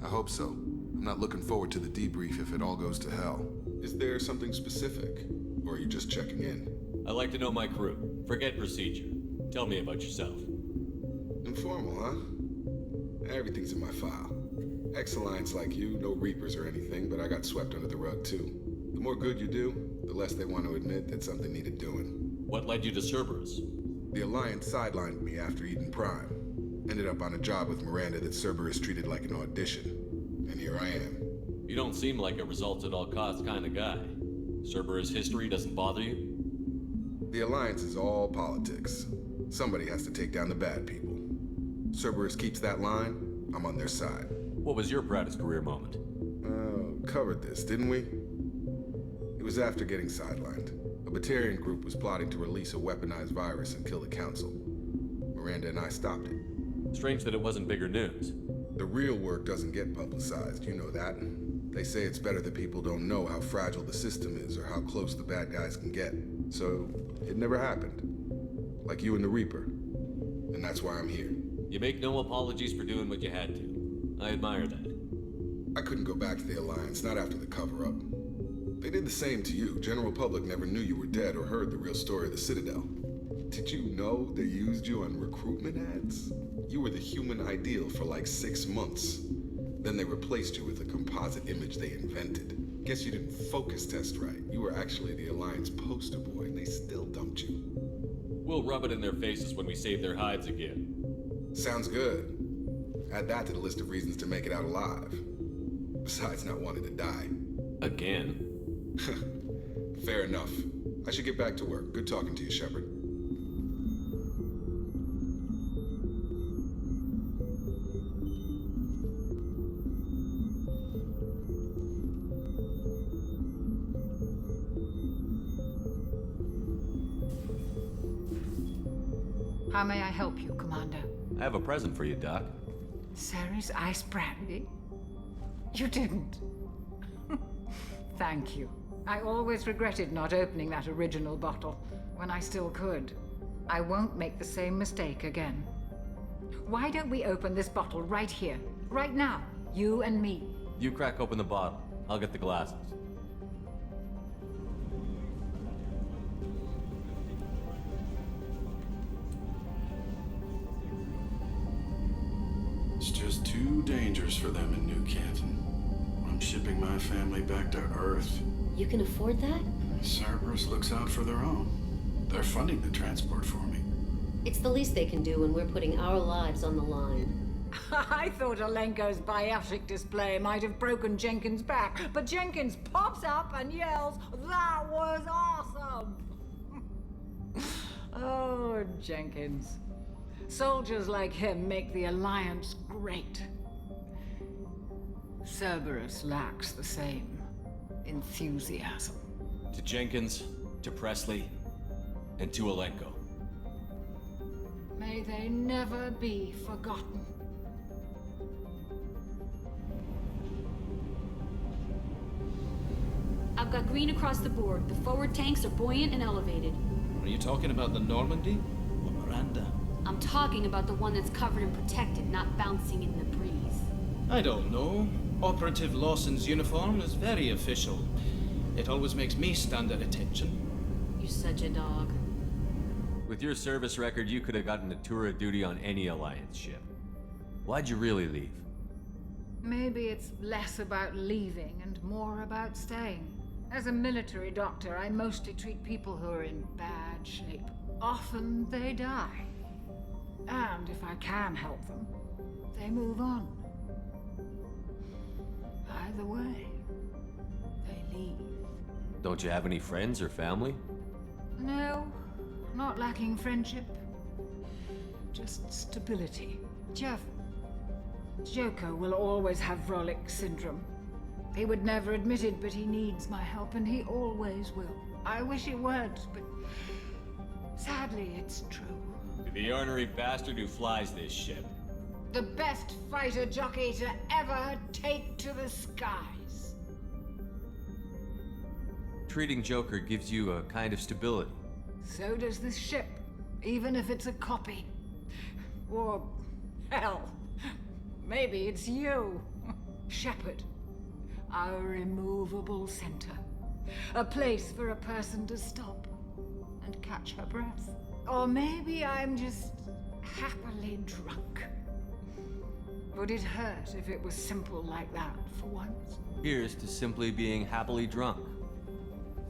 I hope so. I'm not looking forward to the debrief if it all goes to hell. Is there something specific? Or are you just checking in? I like to know my crew. Forget procedure. Tell me about yourself. Informal, huh? Everything's in my file. Ex-Alliance like you, no Reapers or anything, but I got swept under the rug too. The more good you do, the less they want to admit that something needed doing. What led you to Cerberus? The Alliance sidelined me after Eden Prime. Ended up on a job with Miranda that Cerberus treated like an audition. And here I am. You don't seem like a results-at-all-costs kind of guy. Cerberus history doesn't bother you? The Alliance is all politics. Somebody has to take down the bad people. Cerberus keeps that line, I'm on their side. What was your proudest career moment? Covered this, didn't we? It was after getting sidelined. A Batarian group was plotting to release a weaponized virus and kill the Council. Miranda and I stopped it. Strange that it wasn't bigger news. The real work doesn't get publicized, you know that. They say it's better that people don't know how fragile the system is or how close the bad guys can get. So, it never happened. Like you and the Reaper. And that's why I'm here. You make no apologies for doing what you had to. I admire that. I couldn't go back to the Alliance, not after the cover-up. They did the same to you. General public never knew you were dead or heard the real story of the Citadel. Did you know they used you on recruitment ads? You were the human ideal for like 6 months. Then they replaced you with a composite image they invented. Guess you didn't focus test right. You were actually the Alliance poster boy, and they still dumped you. We'll rub it in their faces when we save their hides again. Sounds good. Add that to the list of reasons to make it out alive. Besides not wanting to die. Again? Fair enough. I should get back to work. Good talking to you, Shepard. How may I help you, Commander? I have a present for you, Doc. Sarah's ice brandy? You didn't. Thank you. I always regretted not opening that original bottle when I still could. I won't make the same mistake again. Why don't we open this bottle right here, right now, you and me? You crack open the bottle. I'll get the glasses. It's just too dangerous for them in New Canton. I'm shipping my family back to Earth. You can afford that? Cerberus looks out for their own. They're funding the transport for me. It's the least they can do when we're putting our lives on the line. I thought Alenko's biotic display might have broken Jenkins' back, but Jenkins pops up and yells, "That was awesome!" Oh, Jenkins. Soldiers like him make the Alliance great. Cerberus lacks the same enthusiasm. To Jenkins, to Presley, and to Alenko. May they never be forgotten. I've got green across the board. The forward tanks are buoyant and elevated. Are you talking about the Normandy or Miranda? I'm talking about the one that's covered and protected, not bouncing in the breeze. I don't know. Operative Lawson's uniform is very official. It always makes me stand at attention. You're such a dog. With your service record, you could have gotten a tour of duty on any Alliance ship. Why'd you really leave? Maybe it's less about leaving and more about staying. As a military doctor, I mostly treat people who are in bad shape. Often they die. And if I can help them, they move on. Either way, they leave. Don't you have any friends or family? No, not lacking friendship. Just stability. Jeff, Joko will always have Vrolik syndrome. He would never admit it, but he needs my help, and he always will. I wish he weren't, but sadly, it's true. To the ornery bastard who flies this ship. The best fighter jockey to ever take to the skies. Treating Joker gives you a kind of stability. So does this ship, even if it's a copy. Or, hell, maybe it's you, Shepard. Our immovable center. A place for a person to stop and catch her breath. Or maybe I'm just happily drunk. Would it hurt if it was simple like that for once? Here's to simply being happily drunk.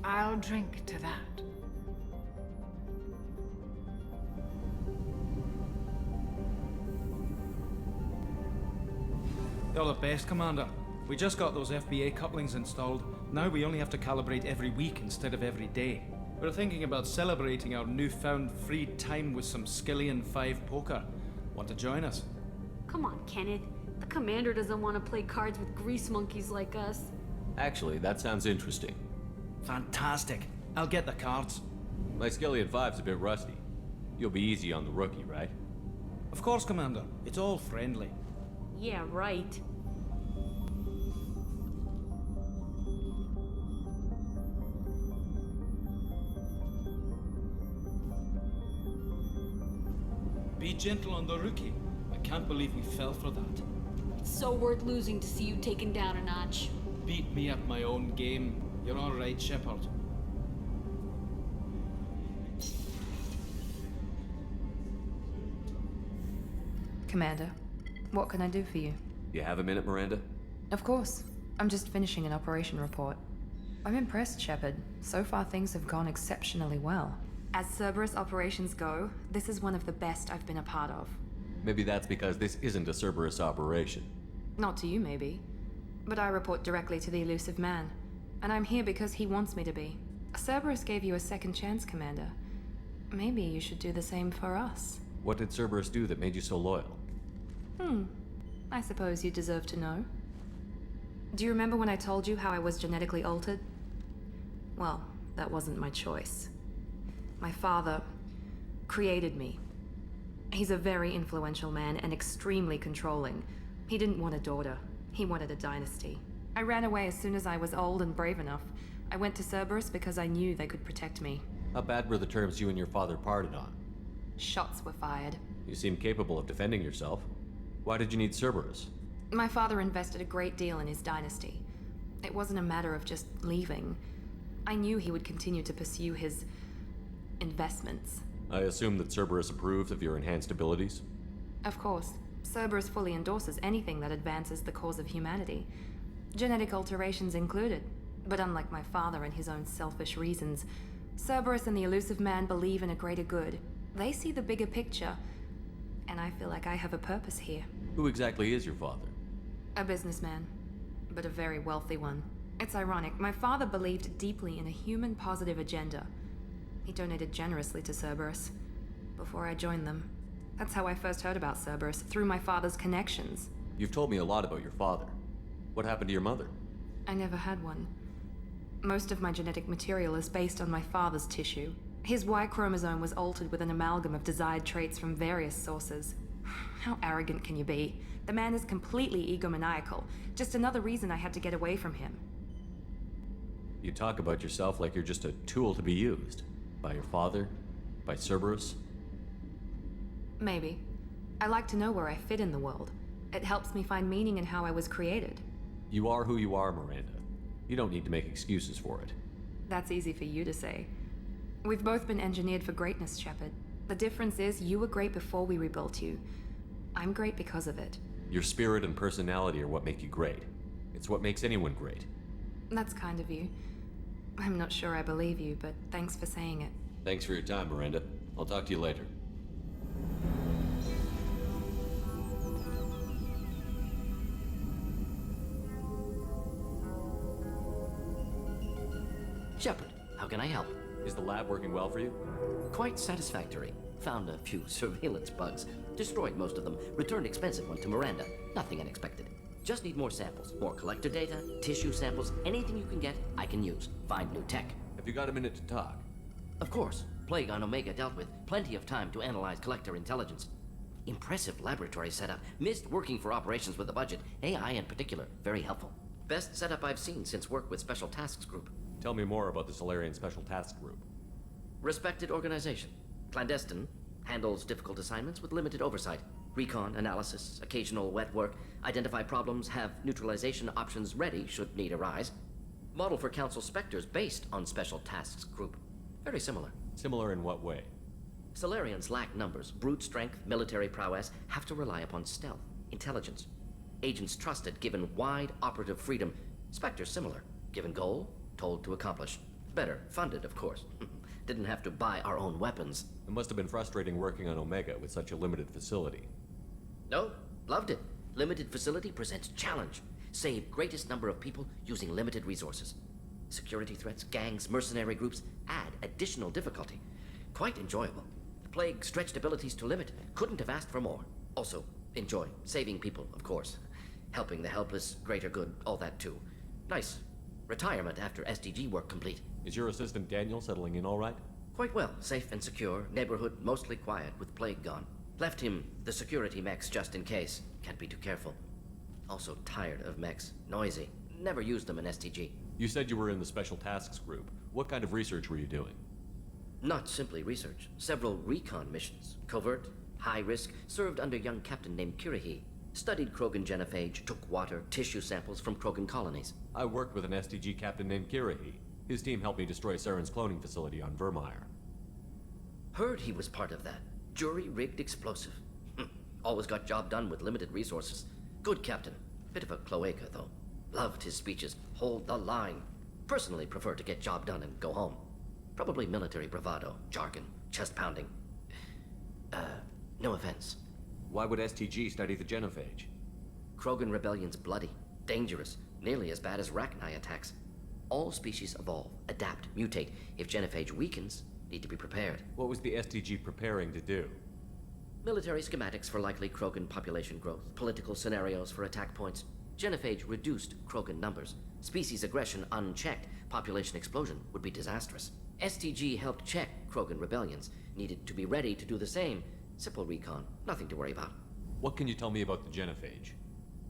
I'll drink to that. You're the best, Commander. We just got those FBA couplings installed. Now we only have to calibrate every week instead of every day. We're thinking about celebrating our newfound free time with some Skillian 5 poker. Want to join us? Come on, Kenneth. The commander doesn't want to play cards with grease monkeys like us. Actually, that sounds interesting. Fantastic. I'll get the cards. My Skillian 5's a bit rusty. You'll be easy on the rookie, right? Of course, Commander. It's all friendly. Yeah, right. Be gentle on the rookie. I can't believe we fell for that. It's so worth losing to see you taken down a notch. Beat me at my own game. You're all right, Shepard. Commander, what can I do for you? You have a minute, Miranda? Of course. I'm just finishing an operation report. I'm impressed, Shepard. So far things have gone exceptionally well. As Cerberus operations go, this is one of the best I've been a part of. Maybe that's because this isn't a Cerberus operation. Not to you, maybe. But I report directly to the elusive man. And I'm here because he wants me to be. Cerberus gave you a second chance, Commander. Maybe you should do the same for us. What did Cerberus do that made you so loyal? I suppose you deserve to know. Do you remember when I told you how I was genetically altered? Well, that wasn't my choice. My father created me. He's a very influential man and extremely controlling. He didn't want a daughter. He wanted a dynasty. I ran away as soon as I was old and brave enough. I went to Cerberus because I knew they could protect me. How bad were the terms you and your father parted on? Shots were fired. You seem capable of defending yourself. Why did you need Cerberus? My father invested a great deal in his dynasty. It wasn't a matter of just leaving. I knew he would continue to pursue his investments. I assume that Cerberus approved of your enhanced abilities? Of course. Cerberus fully endorses anything that advances the cause of humanity. Genetic alterations included. But unlike my father and his own selfish reasons, Cerberus and the Elusive Man believe in a greater good. They see the bigger picture, and I feel like I have a purpose here. Who exactly is your father? A businessman, but a very wealthy one. It's ironic, my father believed deeply in a human-positive agenda. He donated generously to Cerberus before I joined them. That's how I first heard about Cerberus, through my father's connections. You've told me a lot about your father. What happened to your mother? I never had one. Most of my genetic material is based on my father's tissue. His Y chromosome was altered with an amalgam of desired traits from various sources. How arrogant can you be? The man is completely egomaniacal. Just another reason I had to get away from him. You talk about yourself like you're just a tool to be used. By your father? By Cerberus? Maybe. I like to know where I fit in the world. It helps me find meaning in how I was created. You are who you are, Miranda. You don't need to make excuses for it. That's easy for you to say. We've both been engineered for greatness, Shepard. The difference is you were great before we rebuilt you. I'm great because of it. Your spirit and personality are what make you great. It's what makes anyone great. That's kind of you. I'm not sure I believe you, but thanks for saying it. Thanks for your time, Miranda. I'll talk to you later. Shepard, how can I help? Is the lab working well for you? Quite satisfactory. Found a few surveillance bugs. Destroyed most of them. Returned expensive one to Miranda. Nothing unexpected. Just need more samples. More collector data, tissue samples, anything you can get, I can use. Find new tech. Have you got a minute to talk? Of course. Plague on Omega dealt with. Plenty of time to analyze collector intelligence. Impressive laboratory setup. Missed working for operations with a budget. AI in particular. Very helpful. Best setup I've seen since work with Special Tasks Group. Tell me more about the Solarian Special Task Group. Respected organization. Clandestine. Handles difficult assignments with limited oversight. Recon, analysis, occasional wet work. Identify problems, have neutralization options ready should need arise. Model for Council Spectres based on Special Tasks Group. Very similar. Similar in what way? Solarians lack numbers, brute strength, military prowess, have to rely upon stealth, intelligence. Agents trusted, given wide operative freedom. Spectres similar, given goal, told to accomplish. Better funded, of course. Didn't have to buy our own weapons. It must have been frustrating working on Omega with such a limited facility. No, loved it. Limited facility presents challenge. Save greatest number of people using limited resources. Security threats, gangs, mercenary groups add additional difficulty. Quite enjoyable. The Plague stretched abilities to limit. Couldn't have asked for more. Also, enjoy. Saving people, of course. Helping the helpless, greater good, all that too. Nice. Retirement after SDG work complete. Is your assistant Daniel settling in all right? Quite well. Safe and secure. Neighborhood mostly quiet with Plague gone. Left him the security mechs just in case. Can't be too careful. Also tired of mechs. Noisy. Never used them in STG. You said you were in the Special Tasks Group. What kind of research were you doing? Not simply research. Several recon missions. Covert, high risk, served under young captain named Kirahi. Studied Krogan genophage, took water, tissue samples from Krogan colonies. I worked with an SDG captain named Kirahi. His team helped me destroy Saren's cloning facility on Vermeer. Heard he was part of that. Jury-rigged explosive. Always got job done with limited resources. Good captain. Bit of a cloaca, though. Loved his speeches. Hold the line. Personally prefer to get job done and go home. Probably military bravado, jargon, chest pounding. No offense. Why would STG study the genophage? Krogan rebellion's bloody, dangerous, nearly as bad as Rachni attacks. All species evolve, adapt, mutate. If genophage weakens, need to be prepared. What was the STG preparing to do? Military schematics for likely Krogan population growth, political scenarios for attack points. Genophage reduced Krogan numbers. Species aggression unchecked, population explosion would be disastrous. STG helped check Krogan rebellions, needed to be ready to do the same. Simple recon, nothing to worry about. What can you tell me about the genophage?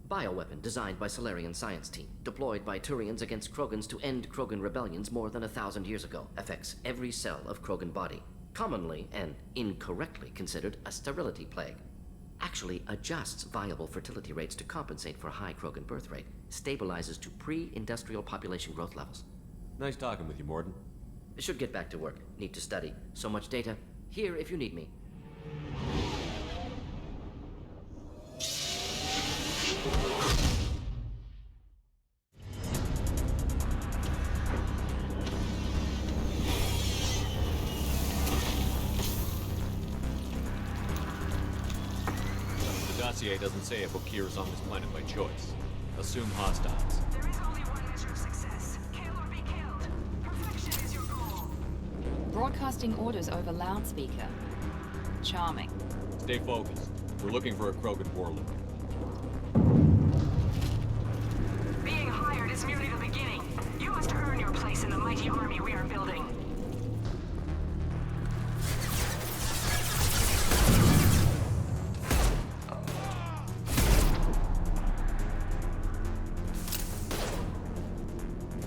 Bioweapon designed by Solarian science team, deployed by Turians against Krogans to end Krogan rebellions more than 1,000 years ago. Affects every cell of Krogan body. Commonly and incorrectly considered a sterility plague. Actually adjusts viable fertility rates to compensate for a high Krogan birth rate. Stabilizes to pre-industrial population growth levels. Nice talking with you, Morden. Should get back to work. Need to study. So much data. Here if you need me. The dossier doesn't say if Okier is on this planet by choice. Assume hostiles. There is only one measure of success. Kill or be killed. Perfection is your goal. Broadcasting orders over loudspeaker. Charming. Stay focused. We're looking for a Krogan warlord. Being hired is merely the beginning. You must earn your place in the mighty army we are building.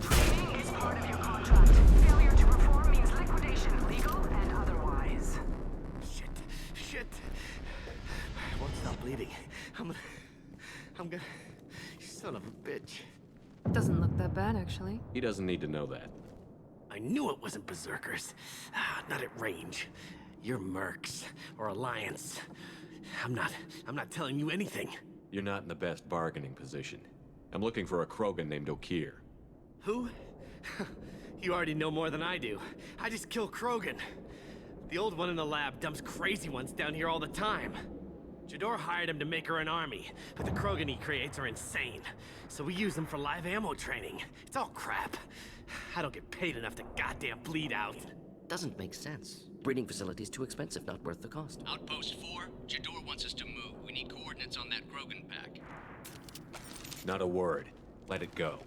Training is part of your contract. Failure to perform means liquidation, legal and otherwise. Shit. I won't stop bleeding. I'm gonna... You son of a bitch. Doesn't look that bad, actually. He doesn't need to know that. I knew it wasn't Berserkers. Not at range. You're Mercs, or Alliance. I'm not telling you anything. You're not in the best bargaining position. I'm looking for a Krogan named Okier. Who? You already know more than I do. I just kill Krogan. The old one in the lab dumps crazy ones down here all the time. Jador hired him to make her an army, but the Krogan he creates are insane. So we use them for live ammo training. It's all crap. I don't get paid enough to goddamn bleed out. Doesn't make sense. Breeding facility's too expensive, not worth the cost. Outpost 4, Jador wants us to move. We need coordinates on that Krogan pack. Not a word. Let it go.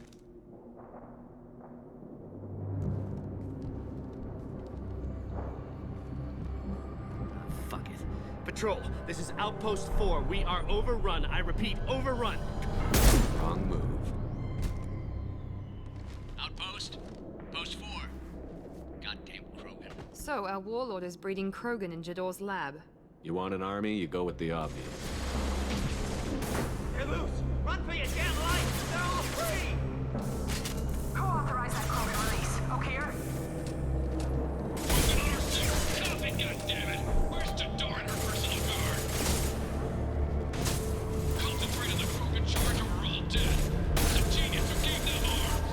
Fuck it. Patrol, this is Outpost 4. We are overrun. I repeat, overrun. Wrong move. Outpost? Post 4. Goddamn Krogan. So, our warlord is breeding Krogan in Jador's lab. You want an army, you go with the obvious. They're loose! Run for your damn life! They're all free! Who authorized that Krogan release? Okier? Copy, goddammit! Where's Jador and her personal guard? Concentrate on the Krogan charge or we're all dead. It's a genius who gave them arms!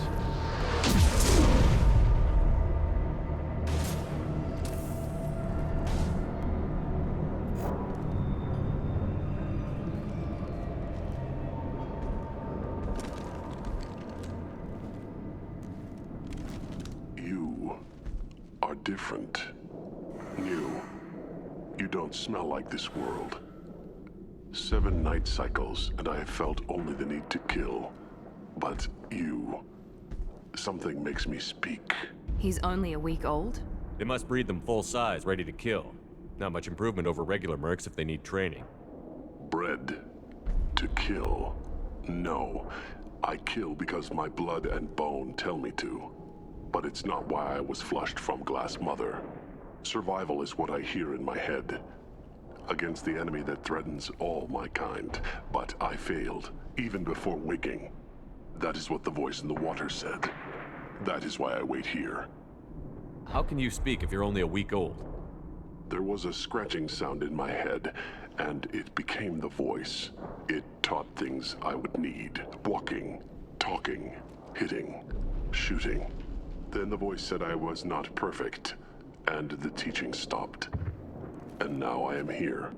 You are different. New. You don't smell like this world. 7 night cycles, and I have felt only the need to kill. But you... Something makes me speak. He's only a week old? They must breed them full size, ready to kill. Not much improvement over regular mercs if they need training. Bred to kill. No. I kill because my blood and bone tell me to. But it's not why I was flushed from Glass Mother. Survival is what I hear in my head. Against the enemy that threatens all my kind. But I failed, even before waking. That is what the voice in the water said. That is why I wait here. How can you speak if you're only a week old? There was a scratching sound in my head, and it became the voice. It taught things I would need. Walking, talking, hitting, shooting. Then the voice said I was not perfect, and the teaching stopped. And now I am here.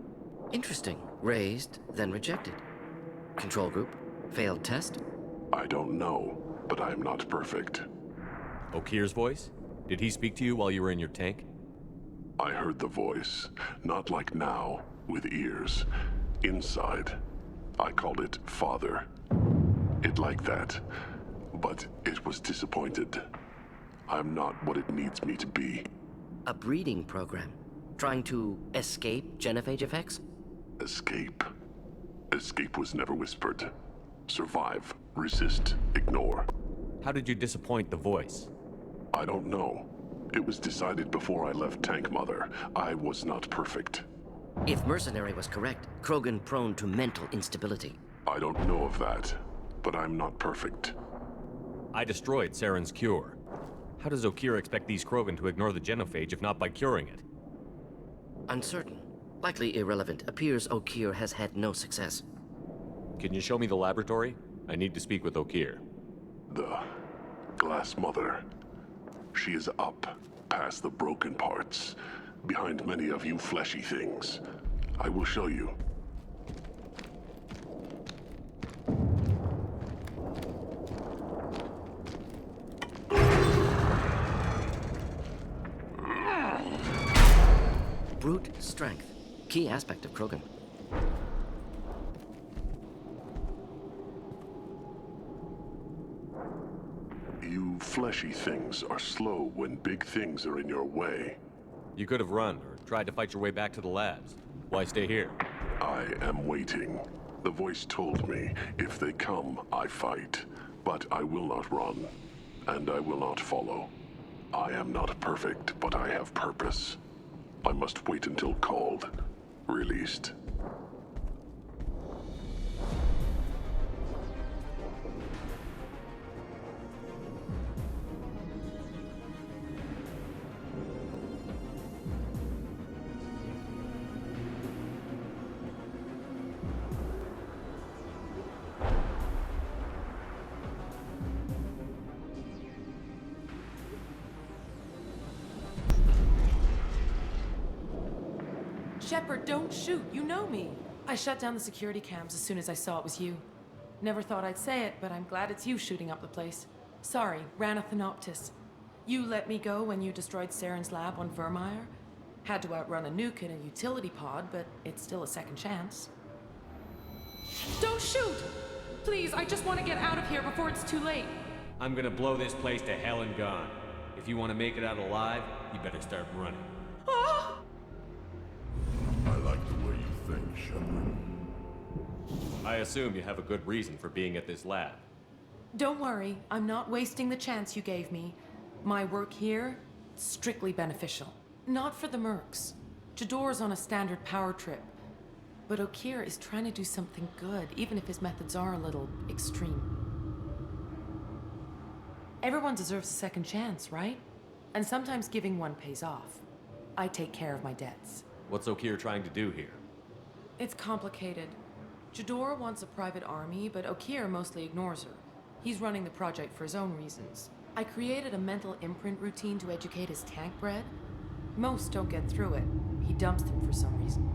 Interesting. Raised, then rejected. Control group? Failed test? I don't know, but I am not perfect. Okier's voice? Did he speak to you while you were in your tank? I heard the voice, not like now, with ears. Inside. I called it Father. It like that, but it was disappointed. I'm not what it needs me to be. A breeding program? Trying to escape genophage effects? Escape? Escape was never whispered. Survive, resist, ignore. How did you disappoint the voice? I don't know. It was decided before I left Tank Mother. I was not perfect. If Mercenary was correct, Krogan prone to mental instability. I don't know of that, but I'm not perfect. I destroyed Saren's cure. How does Okeer expect these Krogan to ignore the genophage if not by curing it? Uncertain. Likely irrelevant. Appears Okeer has had no success. Can you show me the laboratory? I need to speak with Okeer. The Glass Mother. She is up, past the broken parts, behind many of you fleshy things. I will show you. Brute strength. Key aspect of Krogan. You fleshy things are slow when big things are in your way. You could have run or tried to fight your way back to the labs. Why stay here? I am waiting. The voice told me, if they come, I fight. But I will not run, and I will not follow. I am not perfect, but I have purpose. I must wait until called, released. Shepard, don't shoot. You know me. I shut down the security cams as soon as I saw it was you. Never thought I'd say it, but I'm glad it's you shooting up the place. Sorry, Rana Thanoptis. You let me go when you destroyed Saren's lab on Vermeer. Had to outrun a nuke in a utility pod, but it's still a second chance. Don't shoot! Please, I just want to get out of here before it's too late. I'm gonna blow this place to hell and gone. If you want to make it out alive, you better start running. Ah! I like the way you think, Shepard. I assume you have a good reason for being at this lab. Don't worry, I'm not wasting the chance you gave me. My work here, strictly beneficial. Not for the mercs. Jador's on a standard power trip. But Okeer is trying to do something good, even if his methods are a little extreme. Everyone deserves a second chance, right? And sometimes giving one pays off. I take care of my debts. What's Okeer trying to do here? It's complicated. Jador wants a private army, but Okeer mostly ignores her. He's running the project for his own reasons. I created a mental imprint routine to educate his tank bred. Most don't get through it. He dumps them for some reason.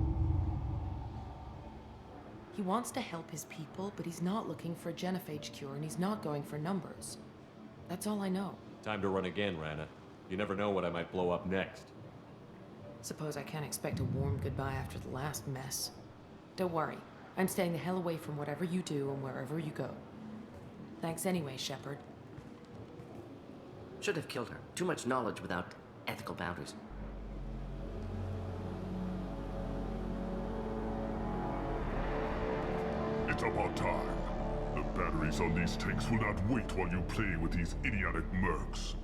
He wants to help his people, but he's not looking for a genophage cure, and he's not going for numbers. That's all I know. Time to run again, Rana. You never know what I might blow up next. Suppose I can't expect a warm goodbye after the last mess. Don't worry. I'm staying the hell away from whatever you do and wherever you go. Thanks anyway, Shepard. Should have killed her. Too much knowledge without ethical boundaries. It's about time. The batteries on these tanks will not wait while you play with these idiotic mercs.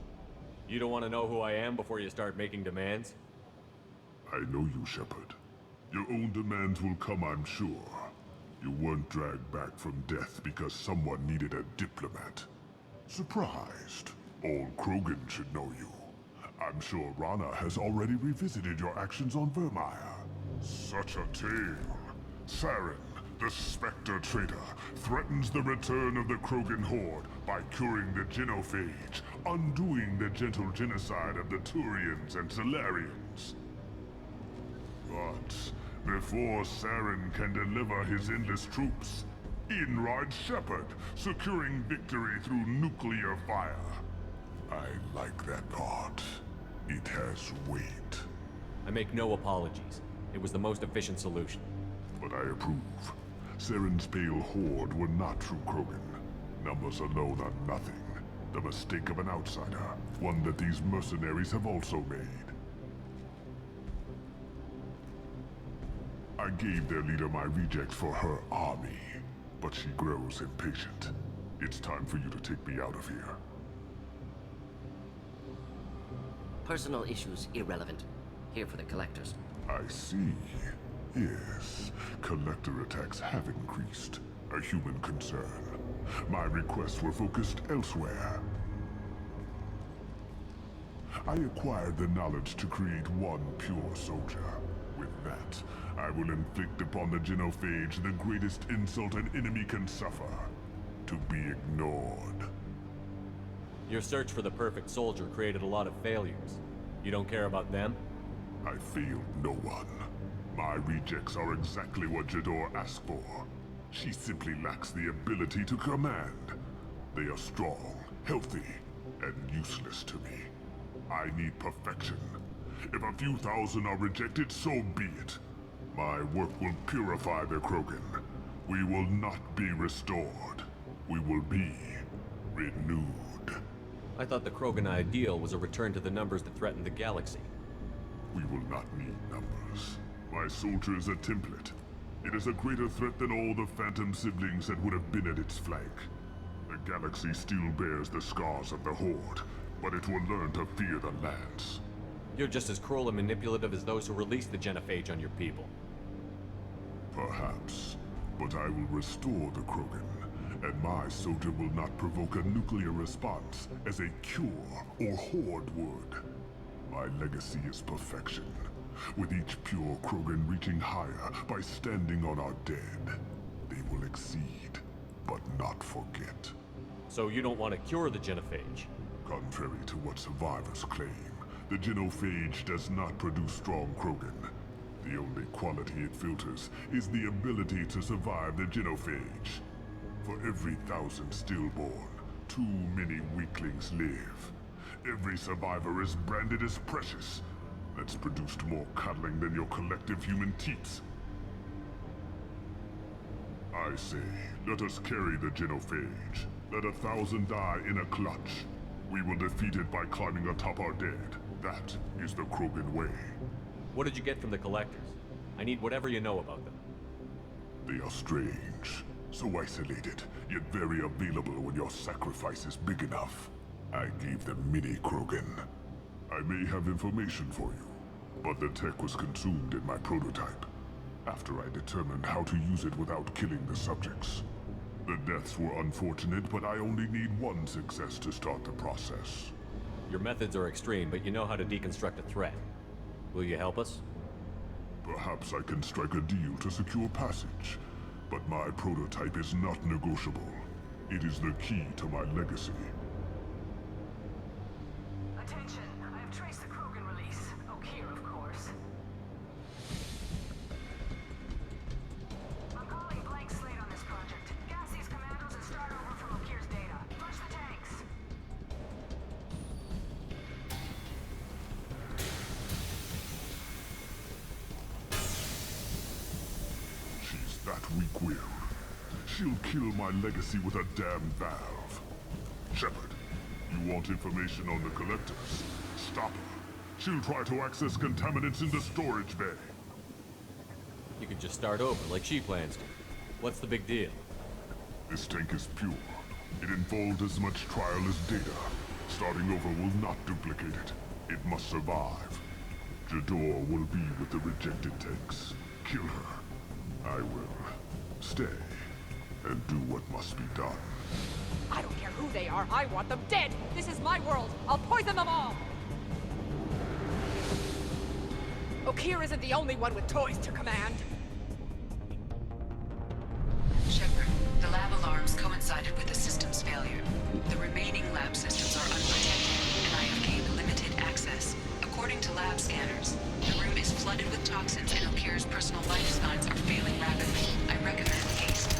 You don't want to know who I am before you start making demands? I know you, Shepard. Your own demands will come, I'm sure. You weren't dragged back from death because someone needed a diplomat. Surprised. All Krogan should know you. I'm sure Rana has already revisited your actions on Vermeer. Such a tale. Saren, the Spectre traitor, threatens the return of the Krogan horde by curing the genophage, undoing the gentle genocide of the Turians and Solarians. But before Saren can deliver his endless troops, in rides Shepard, securing victory through nuclear fire. I like that thought. It has weight. I make no apologies. It was the most efficient solution. But I approve. Saren's pale horde were not true Krogan. Numbers alone are nothing. The mistake of an outsider. One that these mercenaries have also made. I gave their leader my rejects for her army. but she grows impatient. It's time for you to take me out of here. Personal issues irrelevant. Here for the collectors. I see. Yes, collector attacks have increased. A human concern. My requests were focused elsewhere. I acquired the knowledge to create one pure soldier. With that, I will inflict upon the genophage the greatest insult an enemy can suffer. To be ignored. Your search for the perfect soldier created a lot of failures. You don't care about them? I failed no one. My rejects are exactly what Jador asked for. She simply lacks the ability to command. They are strong, healthy, and useless to me. I need perfection. If a few thousand are rejected, so be it. My work will purify the Krogan. We will not be restored. We will be renewed. I thought the Krogan ideal was a return to the numbers that threaten the galaxy. We will not need numbers. My soldier is a template. It is a greater threat than all the Phantom siblings that would have been at its flank. The galaxy still bears the scars of the Horde, but it will learn to fear the Lance. You're just as cruel and manipulative as those who released the genophage on your people. Perhaps, but I will restore the Krogan, and my soldier will not provoke a nuclear response as a cure or Horde would. My legacy is perfection, with each pure Krogan reaching higher by standing on our dead. They will exceed, but not forget. So you don't want to cure the genophage? Contrary to what survivors claim, the genophage does not produce strong Krogan. The only quality it filters is the ability to survive the genophage. For every 1,000 stillborn, too many weaklings live. Every survivor is branded as precious. That's produced more cuddling than your collective human teats. I say, let us carry the genophage. Let 1,000 die in a clutch. We will defeat it by climbing atop our dead. That is the Krogan way. What did you get from the collectors? I need whatever you know about them. They are strange, so isolated, yet very available when your sacrifice is big enough. I gave them mini Krogan. I may have information for you, but the tech was consumed in my prototype, after I determined how to use it without killing the subjects. The deaths were unfortunate, but I only need one success to start the process. Your methods are extreme, but you know how to deconstruct a threat. Will you help us? Perhaps I can strike a deal to secure passage, but my prototype is not negotiable. It is the key to my legacy. Attention, I have traced the Krogan release. Okeer, of course. I'm calling blank slate on this project. Gas these commandos and start over from Okeer's data. Push the tanks. She's that weak-willed. She'll kill my legacy with a damn valve. Shepard, you want information on the collectors? Stop her. She'll try to access contaminants in the storage bay. You could just start over, like she plans to. What's the big deal? This tank is pure. It involved as much trial as data. Starting over will not duplicate it. It must survive. Jador will be with the rejected tanks. Kill her. I will stay and do what must be done. I don't care who they are. I want them dead. This is my world. I'll poison them all. Okeer isn't the only one with toys to command. Shepard, the lab alarms coincided with the system's failure. The remaining lab systems are unprotected, and I have gained limited access. According to lab scanners, the room is flooded with toxins and Okeer's personal life signs are failing rapidly. I recommend haste.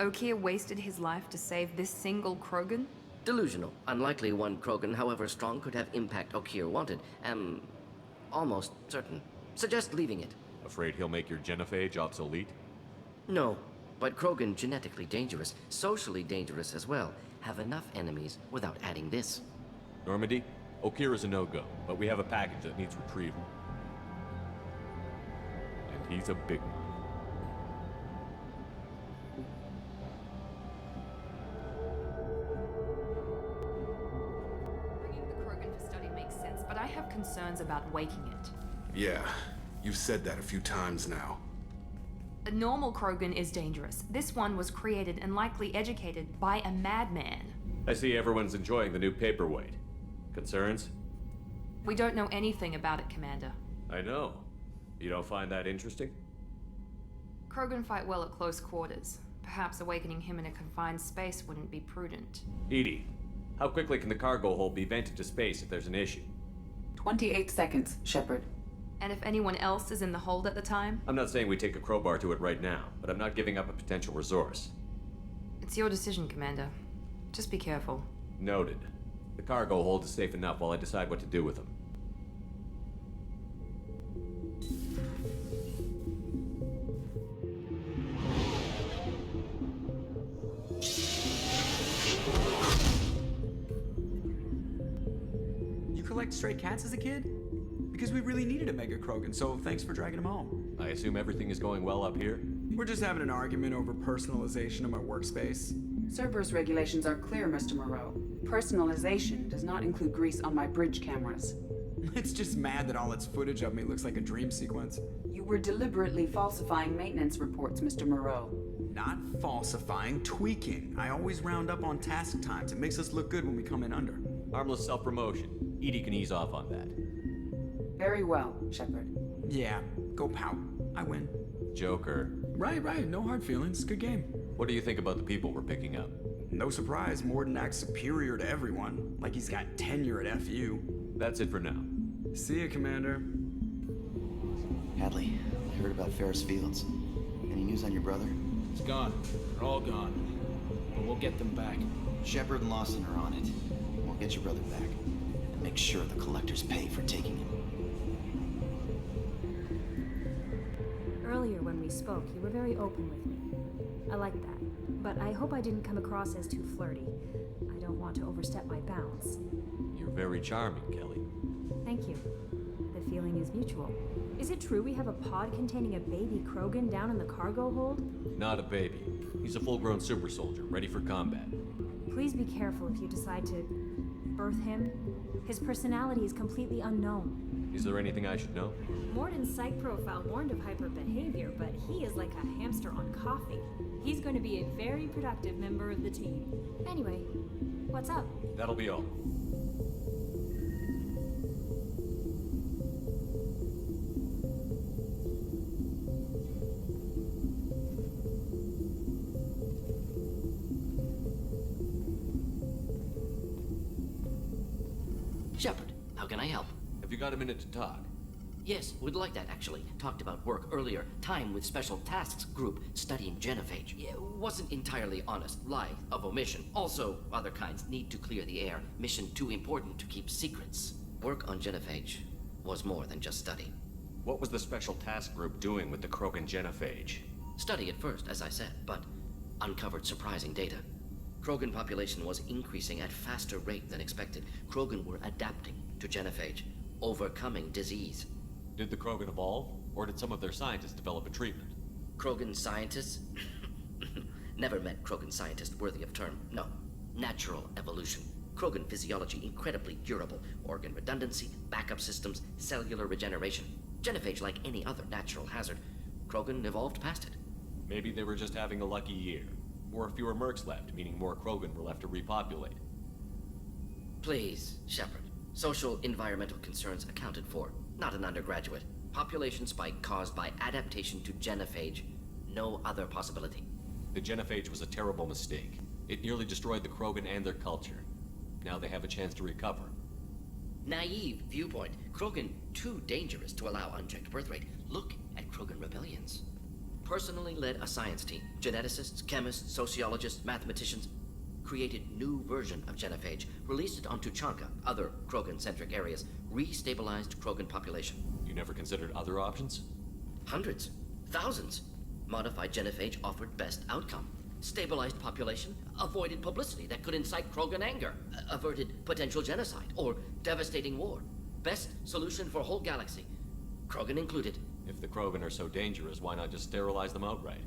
Okier wasted his life to save this single Krogan? Delusional. Unlikely one Krogan, however strong, could have impact Okier wanted. Am almost certain. Suggest leaving it. Afraid he'll make your genophage obsolete? No, but Krogan genetically dangerous, socially dangerous as well. Have enough enemies without adding this. Normandy, Okier is a no-go, but we have a package that needs retrieval. And he's a big one. Bringing the Krogan for study makes sense, but I have concerns about waking it. Yeah, you've said that a few times now. A normal Krogan is dangerous. This one was created and likely educated by a madman. I see everyone's enjoying the new paperweight. Concerns? We don't know anything about it, Commander. I know. You don't find that interesting? Krogan fight well at close quarters. Perhaps awakening him in a confined space wouldn't be prudent. Edie, how quickly can the cargo hold be vented to space if there's an issue? 28 seconds, Shepard. And if anyone else is in the hold at the time? I'm not saying we take a crowbar to it right now, but I'm not giving up a potential resource. It's your decision, Commander. Just be careful. Noted. The cargo hold is safe enough while I decide what to do with them. You collect stray cats as a kid? Because we really needed a Mega Krogan, so thanks for dragging him home. I assume everything is going well up here? We're just having an argument over personalization of my workspace. Cerberus regulations are clear, Mr. Moreau. Personalization does not include grease on my bridge cameras. It's just mad that all its footage of me looks like a dream sequence. You were deliberately falsifying maintenance reports, Mr. Moreau. Not falsifying, tweaking. I always round up on task times. It makes us look good when we come in under. Harmless self-promotion. Edie can ease off on that. Very well, Shepard. Yeah, go pout. I win. Joker. Right. No hard feelings. Good game. What do you think about the people we're picking up? No surprise, Morden acts superior to everyone. Like he's got tenure at FU. That's it for now. See ya, Commander. Hadley, I heard about Ferris Fields. Any news on your brother? He's gone. They're all gone. But we'll get them back. Shepard and Lawson are on it. We'll get your brother back. And make sure the collectors pay for taking him. Earlier when we spoke, you were very open with me. I like that. But I hope I didn't come across as too flirty. I don't want to overstep my bounds. You're very charming, Kelly. Thank you. The feeling is mutual. Is it true we have a pod containing a baby Krogan down in the cargo hold? Not a baby. He's a full-grown super soldier, ready for combat. Please be careful if you decide to birth him. His personality is completely unknown. Is there anything I should know? Morden's psych profile warned of hyper behavior, but he is like a hamster on coffee. He's going to be a very productive member of the team. Anyway, what's up? That'll be all. Shepard, how can I help? Have you got a minute to talk? Yes, would like that actually. Talked about work earlier. Time with Special Tasks Group studying genophage. Yeah, wasn't entirely honest. Lie of omission. Also, other kinds need to clear the air. Mission too important to keep secrets. Work on genophage was more than just study. What was the Special Task Group doing with the Krogan genophage? Study at first, as I said, but uncovered surprising data. Krogan population was increasing at faster rate than expected. Krogan were adapting to genophage, overcoming disease. Did the Krogan evolve, or did some of their scientists develop a treatment? Krogan scientists? Never met Krogan scientist worthy of term. No. Natural evolution. Krogan physiology incredibly durable. Organ redundancy, backup systems, cellular regeneration. Genophage like any other natural hazard. Krogan evolved past it. Maybe they were just having a lucky year. Or fewer mercs left, meaning more Krogan were left to repopulate. Please, Shepard. Social environmental concerns accounted for. Not an undergraduate. Population spike caused by adaptation to genophage. No other possibility. The genophage was a terrible mistake. It nearly destroyed the Krogan and their culture. Now they have a chance to recover. Naive viewpoint. Krogan too dangerous to allow unchecked birth rate. Look at Krogan rebellions. personally led a science team. Geneticists, chemists, sociologists, mathematicians. Created new version of genophage, released it on Tuchanka, other Krogan-centric areas, re-stabilized Krogan population. You never considered other options? Hundreds. Thousands. Modified genophage offered best outcome. Stabilized population, avoided publicity that could incite Krogan anger, averted potential genocide, or devastating war. Best solution for whole galaxy. Krogan included. If the Krogan are so dangerous, why not just sterilize them outright?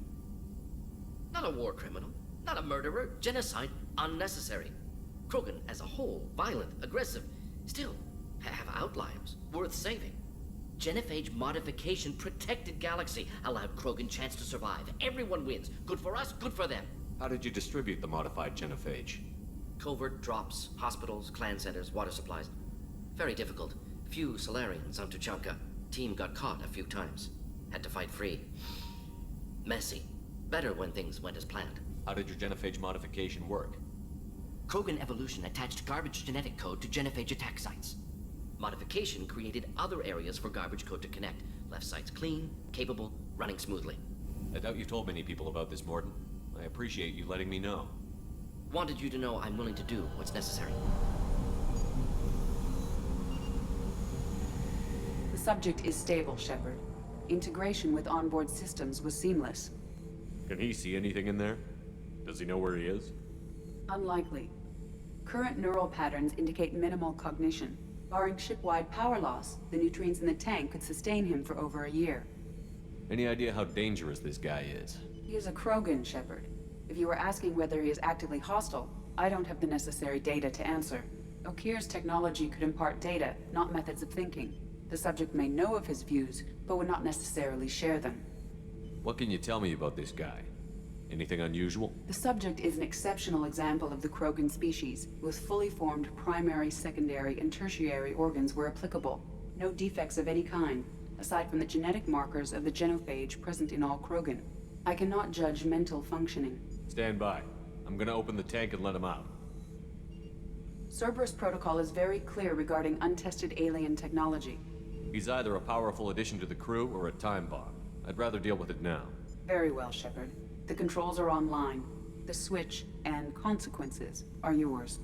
Not a war criminal, not a murderer. Genocide, unnecessary. Krogan as a whole, violent, aggressive, still have outliers, worth saving. Genophage modification protected galaxy, allowed Krogan chance to survive. Everyone wins. Good for us, good for them. How did you distribute the modified genophage? Covert drops, hospitals, clan centers, water supplies. Very difficult. Few Solarians on Tuchanka. Team got caught a few times. Had to fight free. Messy. Better when things went as planned. How did your genophage modification work? Krogan evolution attached garbage genetic code to genophage attack sites. Modification created other areas for garbage code to connect. Left sites clean, capable, running smoothly. I doubt you've told many people about this, Morden. I appreciate you letting me know. Wanted you to know I'm willing to do what's necessary. The subject is stable, Shepard. Integration with onboard systems was seamless. Can he see anything in there? Does he know where he is? Unlikely. Current neural patterns indicate minimal cognition. Barring ship-wide power loss, the nutrients in the tank could sustain him for over a year. Any idea how dangerous this guy is? He is a Krogan, Shepard. If you were asking whether he is actively hostile, I don't have the necessary data to answer. Okeer's technology could impart data, not methods of thinking. The subject may know of his views, but would not necessarily share them. What can you tell me about this guy? Anything unusual? The subject is an exceptional example of the Krogan species, with fully formed primary, secondary, and tertiary organs where applicable. No defects of any kind, aside from the genetic markers of the genophage present in all Krogan. I cannot judge mental functioning. Stand by. I'm gonna open the tank and let him out. Cerberus protocol is very clear regarding untested alien technology. He's either a powerful addition to the crew or a time bomb. I'd rather deal with it now. Very well, Shepard. The controls are online. The switch and consequences are yours.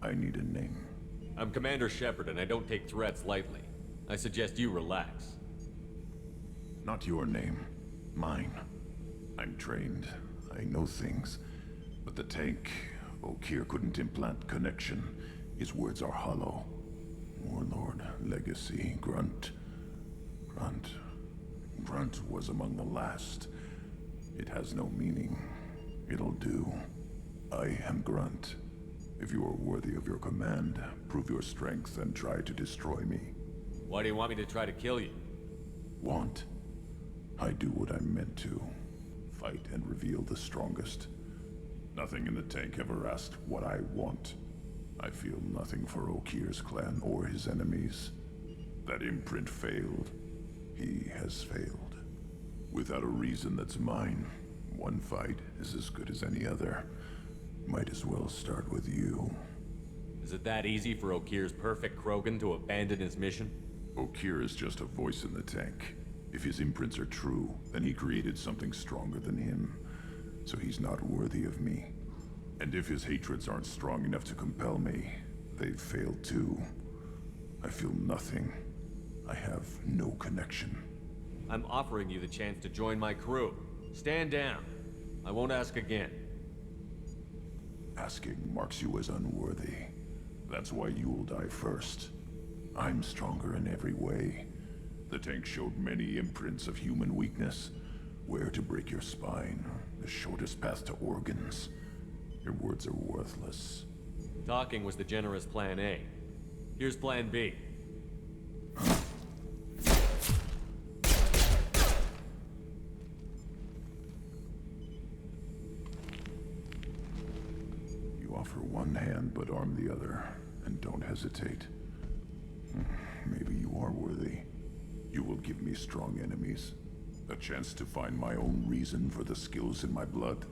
I need a name. I'm Commander Shepard, and I don't take threats lightly. I suggest you relax. Not your name. Mine. I'm trained. I know things. But the tank, Okeer couldn't implant connection. His words are hollow. Warlord, Legacy, Grunt. Grunt was among the last. It has no meaning. It'll do. I am Grunt. If you are worthy of your command, prove your strength and try to destroy me. Why do you want me to try to kill you? Want? I do what I'm meant to. Fight and reveal the strongest. Nothing in the tank ever asked what I want. I feel nothing for Okeer's clan or his enemies. That imprint failed. He has failed. Without a reason that's mine, one fight is as good as any other. Might as well start with you. Is it that easy for Okeer's perfect Krogan to abandon his mission? Okeer is just a voice in the tank. If his imprints are true, then he created something stronger than him. So he's not worthy of me. And if his hatreds aren't strong enough to compel me, they've failed too. I feel nothing. I have no connection. I'm offering you the chance to join my crew. Stand down. I won't ask again. Asking marks you as unworthy. That's why you'll die first. I'm stronger in every way. The tank showed many imprints of human weakness. Where to break your spine, the shortest path to organs. Your words are worthless. Talking was the generous plan A. Here's plan B. You offer one hand, but arm the other. And don't hesitate. Maybe you are worthy. You will give me strong enemies. A chance to find my own reason for the skills in my blood.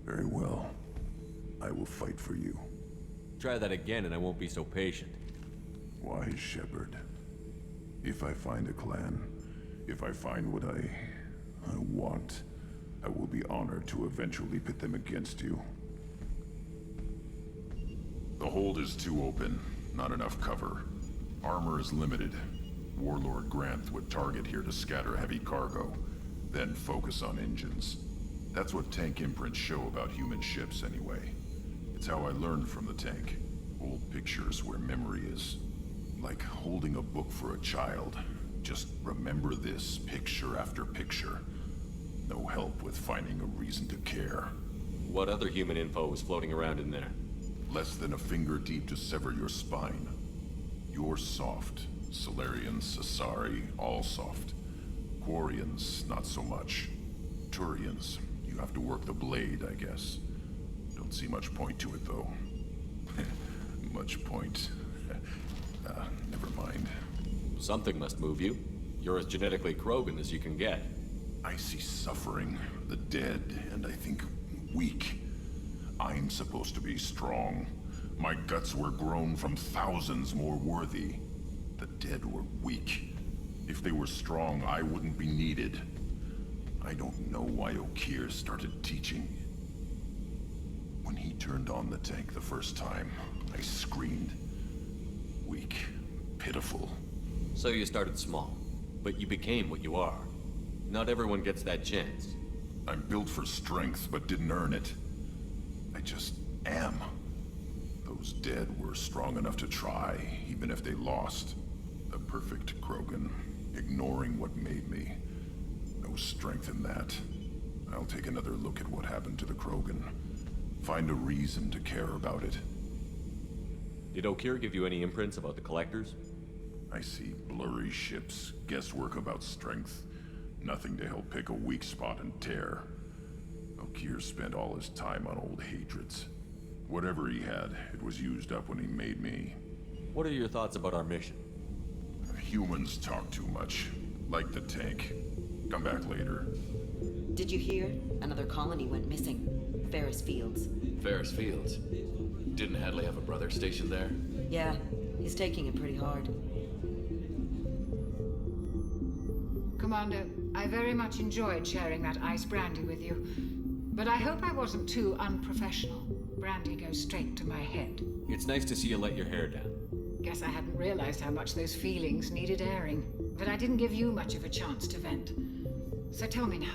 Very well. I will fight for you. Try that again and I won't be so patient. Wise shepherd. If I find a clan, if I find what I want, I will be honored to eventually pit them against you. The hold is too open. Not enough cover. Armor is limited. Warlord Granth would target here to scatter heavy cargo, then focus on engines. That's what tank imprints show about human ships anyway. It's how I learned from the tank. Old pictures where memory is. Like holding a book for a child. Just remember this, picture after picture. No help with finding a reason to care. What other human info was floating around in there? Less than a finger deep to sever your spine. You're soft. Solarians, Asari, all soft. Quarians, not so much. Turians, you have to work the blade, I guess. Don't see much point to it, though. Much point. Never mind. Something must move you. You're as genetically Krogan as you can get. I see suffering, the dead, and I think weak. I'm supposed to be strong. My guts were grown from thousands more worthy. The dead were weak. If they were strong, I wouldn't be needed. I don't know why Okeer started teaching. When he turned on the tank the first time, I screamed. Weak. Pitiful. So you started small, but you became what you are. Not everyone gets that chance. I'm built for strength, but didn't earn it. I just am. Those dead were strong enough to try, even if they lost. The perfect Krogan, ignoring what made me. No strength in that. I'll take another look at what happened to the Krogan. Find a reason to care about it. Did Okeer give you any imprints about the Collectors? I see blurry ships, guesswork about strength. Nothing to help pick a weak spot and tear. Okeer spent all his time on old hatreds. Whatever he had, it was used up when he made me. What are your thoughts about our mission? Humans talk too much. Like the tank. Come back later. Did you hear? Another colony went missing. Ferris Fields. Ferris Fields? Didn't Hadley have a brother stationed there? Yeah, he's taking it pretty hard. Commander, I very much enjoyed sharing that ice brandy with you. But I hope I wasn't too unprofessional. Brandy goes straight to my head. It's nice to see you let your hair down. Guess I hadn't realized how much those feelings needed airing. But I didn't give you much of a chance to vent. So tell me now.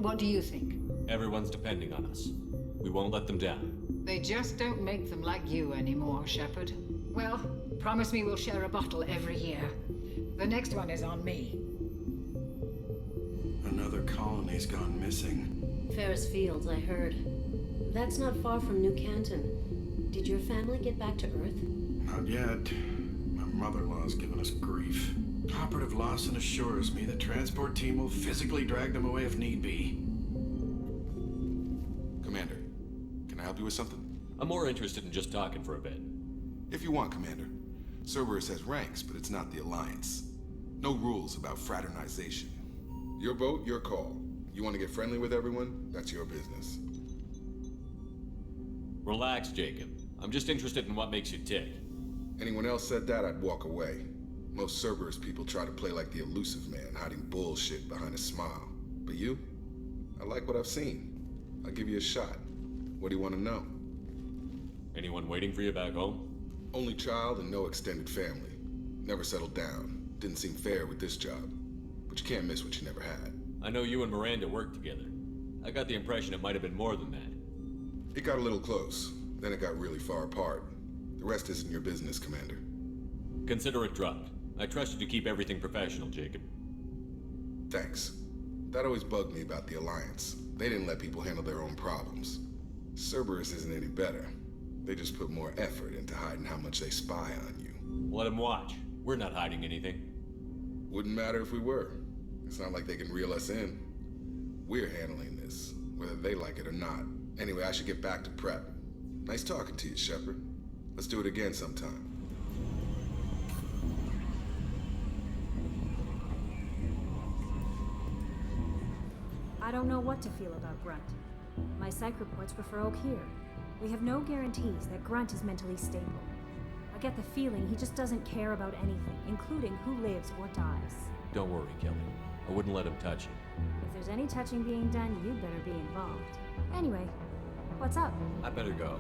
What do you think? Everyone's depending on us. We won't let them down. They just don't make them like you anymore, Shepard. Well, promise me we'll share a bottle every year. The next one is on me. Another colony's gone missing. Ferris Fields, I heard. That's not far from New Canton. Did your family get back to Earth? Not yet. My mother-in-law's given us grief. Operative Lawson assures me the transport team will physically drag them away if need be. Commander, can I help you with something? I'm more interested in just talking for a bit. If you want, Commander. Cerberus has ranks, but it's not the Alliance. No rules about fraternization. Your boat, your call. You want to get friendly with everyone? That's your business. Relax, Jacob. I'm just interested in what makes you tick. Anyone else said that, I'd walk away. Most Cerberus people try to play like the elusive man, hiding bullshit behind a smile. But you? I like what I've seen. I'll give you a shot. What do you want to know? Anyone waiting for you back home? Only child and no extended family. Never settled down. Didn't seem fair with this job. But you can't miss what you never had. I know you and Miranda worked together. I got the impression it might have been more than that. It got a little close. Then it got really far apart. The rest isn't your business, Commander. Consider it dropped. I trust you to keep everything professional, Jacob. Thanks. That always bugged me about the Alliance. They didn't let people handle their own problems. Cerberus isn't any better. They just put more effort into hiding how much they spy on you. Let them watch. We're not hiding anything. Wouldn't matter if we were. It's not like they can reel us in. We're handling this, whether they like it or not. Anyway, I should get back to prep. Nice talking to you, Shepard. Let's do it again sometime. I don't know what to feel about Grunt. My psych reports refer Oak here. We have no guarantees that Grunt is mentally stable. I get the feeling he just doesn't care about anything, including who lives or dies. Don't worry, Kelly. I wouldn't let him touch you. If there's any touching being done, you'd better be involved. Anyway, what's up? I better go.